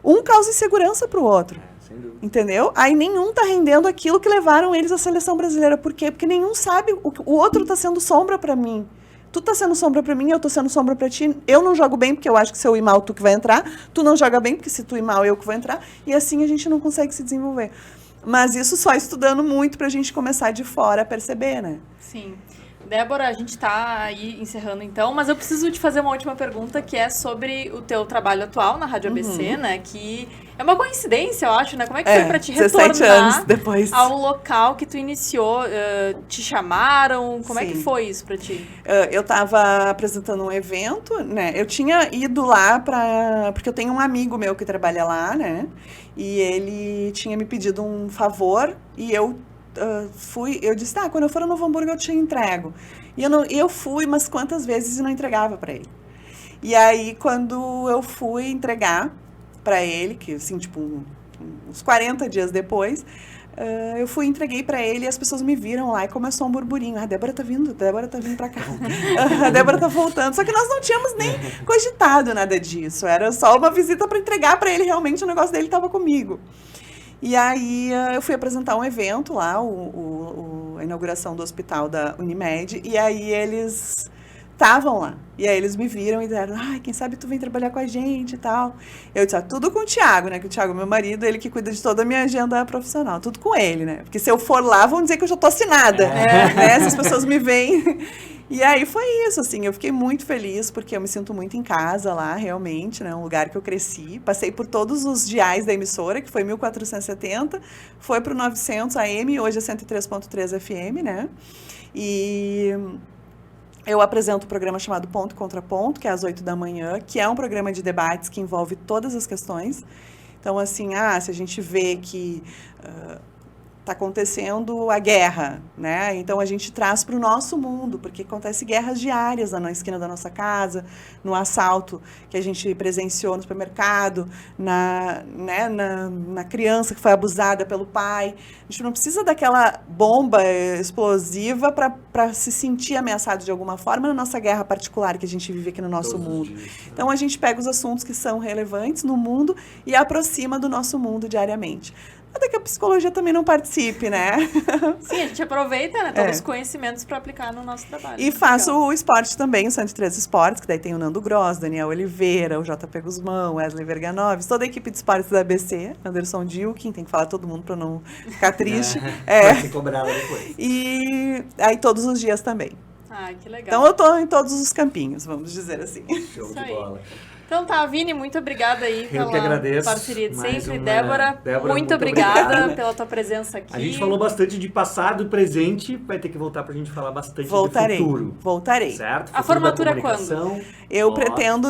C: Um causa insegurança para o outro.
B: Sem dúvida.
C: Entendeu? Aí nenhum tá rendendo aquilo que levaram eles à seleção brasileira. Por quê? Porque nenhum sabe, o outro tá sendo sombra pra mim. Tu tá sendo sombra pra mim, eu tô sendo sombra pra ti. Eu não jogo bem porque eu acho que se eu ir mal, tu que vai entrar. Tu não joga bem porque se tu ir mal, eu que vou entrar. E assim a gente não consegue se desenvolver. Mas isso só estudando muito pra gente começar de fora a perceber, né?
A: Sim. Débora, a gente está aí encerrando então, mas eu preciso te fazer uma última pergunta, que é sobre o teu trabalho atual na Rádio ABC, né? Que é uma coincidência, eu acho, né? Como é que foi para te
C: 17
A: retornar
C: anos depois.
A: ao local que tu iniciou? Te chamaram? Como é que
C: Sim.
A: foi isso para ti?
C: Eu estava apresentando um evento, né? Eu tinha ido lá porque eu tenho um amigo meu que trabalha lá, né? E ele tinha me pedido um favor e eu disse, quando eu for a Novo Hamburgo eu te entrego. E eu fui umas quantas vezes e não entregava para ele. E aí, quando eu fui entregar para ele, que assim, tipo, uns 40 dias depois, eu fui e entreguei para ele e as pessoas me viram lá e começou um burburinho. A Débora tá vindo para cá. A Débora tá voltando. Só que nós não tínhamos nem cogitado nada disso. Era só uma visita para entregar para ele, realmente o negócio dele estava comigo. E aí eu fui apresentar um evento lá, a inauguração do hospital da Unimed, e aí eles estavam lá. E aí eles me viram e disseram, quem sabe tu vem trabalhar com a gente e tal. Eu disse, tudo com o Thiago, né? Que o Thiago é meu marido, ele que cuida de toda a minha agenda profissional. Tudo com ele, né? Porque se eu for lá, vão dizer que eu já tô assinada. Né? Essas pessoas me veem. E aí foi isso, assim, eu fiquei muito feliz, porque eu me sinto muito em casa lá, realmente, né, um lugar que eu cresci, passei por todos os diais da emissora, que foi 1470, foi pro 900 AM, hoje é 103.3 FM, né, e eu apresento um programa chamado Ponto e Contraponto, que é às 8 da manhã, que é um programa de debates que envolve todas as questões. Então, assim, se a gente vê que está acontecendo a guerra, né? Então a gente traz para o nosso mundo, porque acontece guerras diárias na esquina da nossa casa, no assalto que a gente presenciou no supermercado, na criança que foi abusada pelo pai. A gente não precisa daquela bomba explosiva para se sentir ameaçado de alguma forma na nossa guerra particular que a gente vive aqui no nosso mundo. Então a gente pega os assuntos que são relevantes no mundo e aproxima do nosso mundo diariamente. Até que a psicologia também não participe, né?
A: Sim, a gente aproveita, né, todos os conhecimentos para aplicar no nosso trabalho.
C: E faço o esporte também, o 103 Esportes, que daí tem o Nando Gross, Daniel Oliveira, o JP Guzmão, Wesley Verganoves, toda a equipe de esportes da ABC, Anderson Dilkin, tem que falar todo mundo para não ficar triste.
B: Vai ser cobrada depois.
C: E aí todos os dias também.
A: Que legal.
C: Então eu tô em todos os campinhos, vamos dizer assim.
B: Show de bola.
A: Então tá, Vini, muito obrigada aí pela parceria de sempre. Débora, muito obrigada pela tua presença aqui.
B: A gente falou bastante de passado e presente, vai ter que voltar pra gente falar bastante de futuro.
C: Voltarei.
B: Certo?
A: A formatura é quando?
C: Eu pretendo,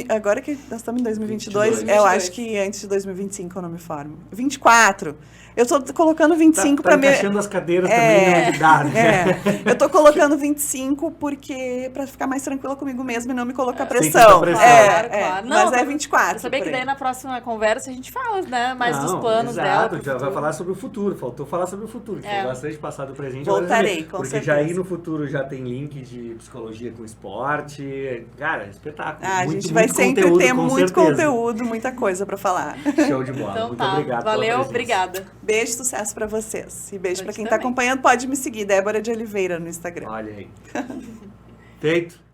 C: agora que nós estamos em 2022, eu acho que antes de 2025 eu não me formo. 24. Eu tô colocando 25 para
B: tá encaixando as cadeiras também onde dá, né?
C: Eu tô colocando 25 porque para ficar mais tranquila comigo mesma e não me colocar pressão.
A: Claro.
C: Mas é 24.
A: Eu sabia que daí na próxima conversa a gente fala, né, mais dos planos dela.
B: Já vai falar sobre o futuro. Faltou falar sobre o futuro. Foi bastante passado presente.
C: Voltarei, com
B: porque
C: certeza.
B: Já aí no futuro já tem link de psicologia com esporte. Cara, espetáculo.
C: A gente vai sempre ter muito conteúdo, muita coisa para falar.
B: Show de bola.
A: Então
B: muito obrigado.
A: Valeu, obrigada.
C: Beijo, sucesso pra vocês. E beijo pra quem tá acompanhando. Pode me seguir, Débora de Oliveira, no Instagram.
B: Olha aí. Feito.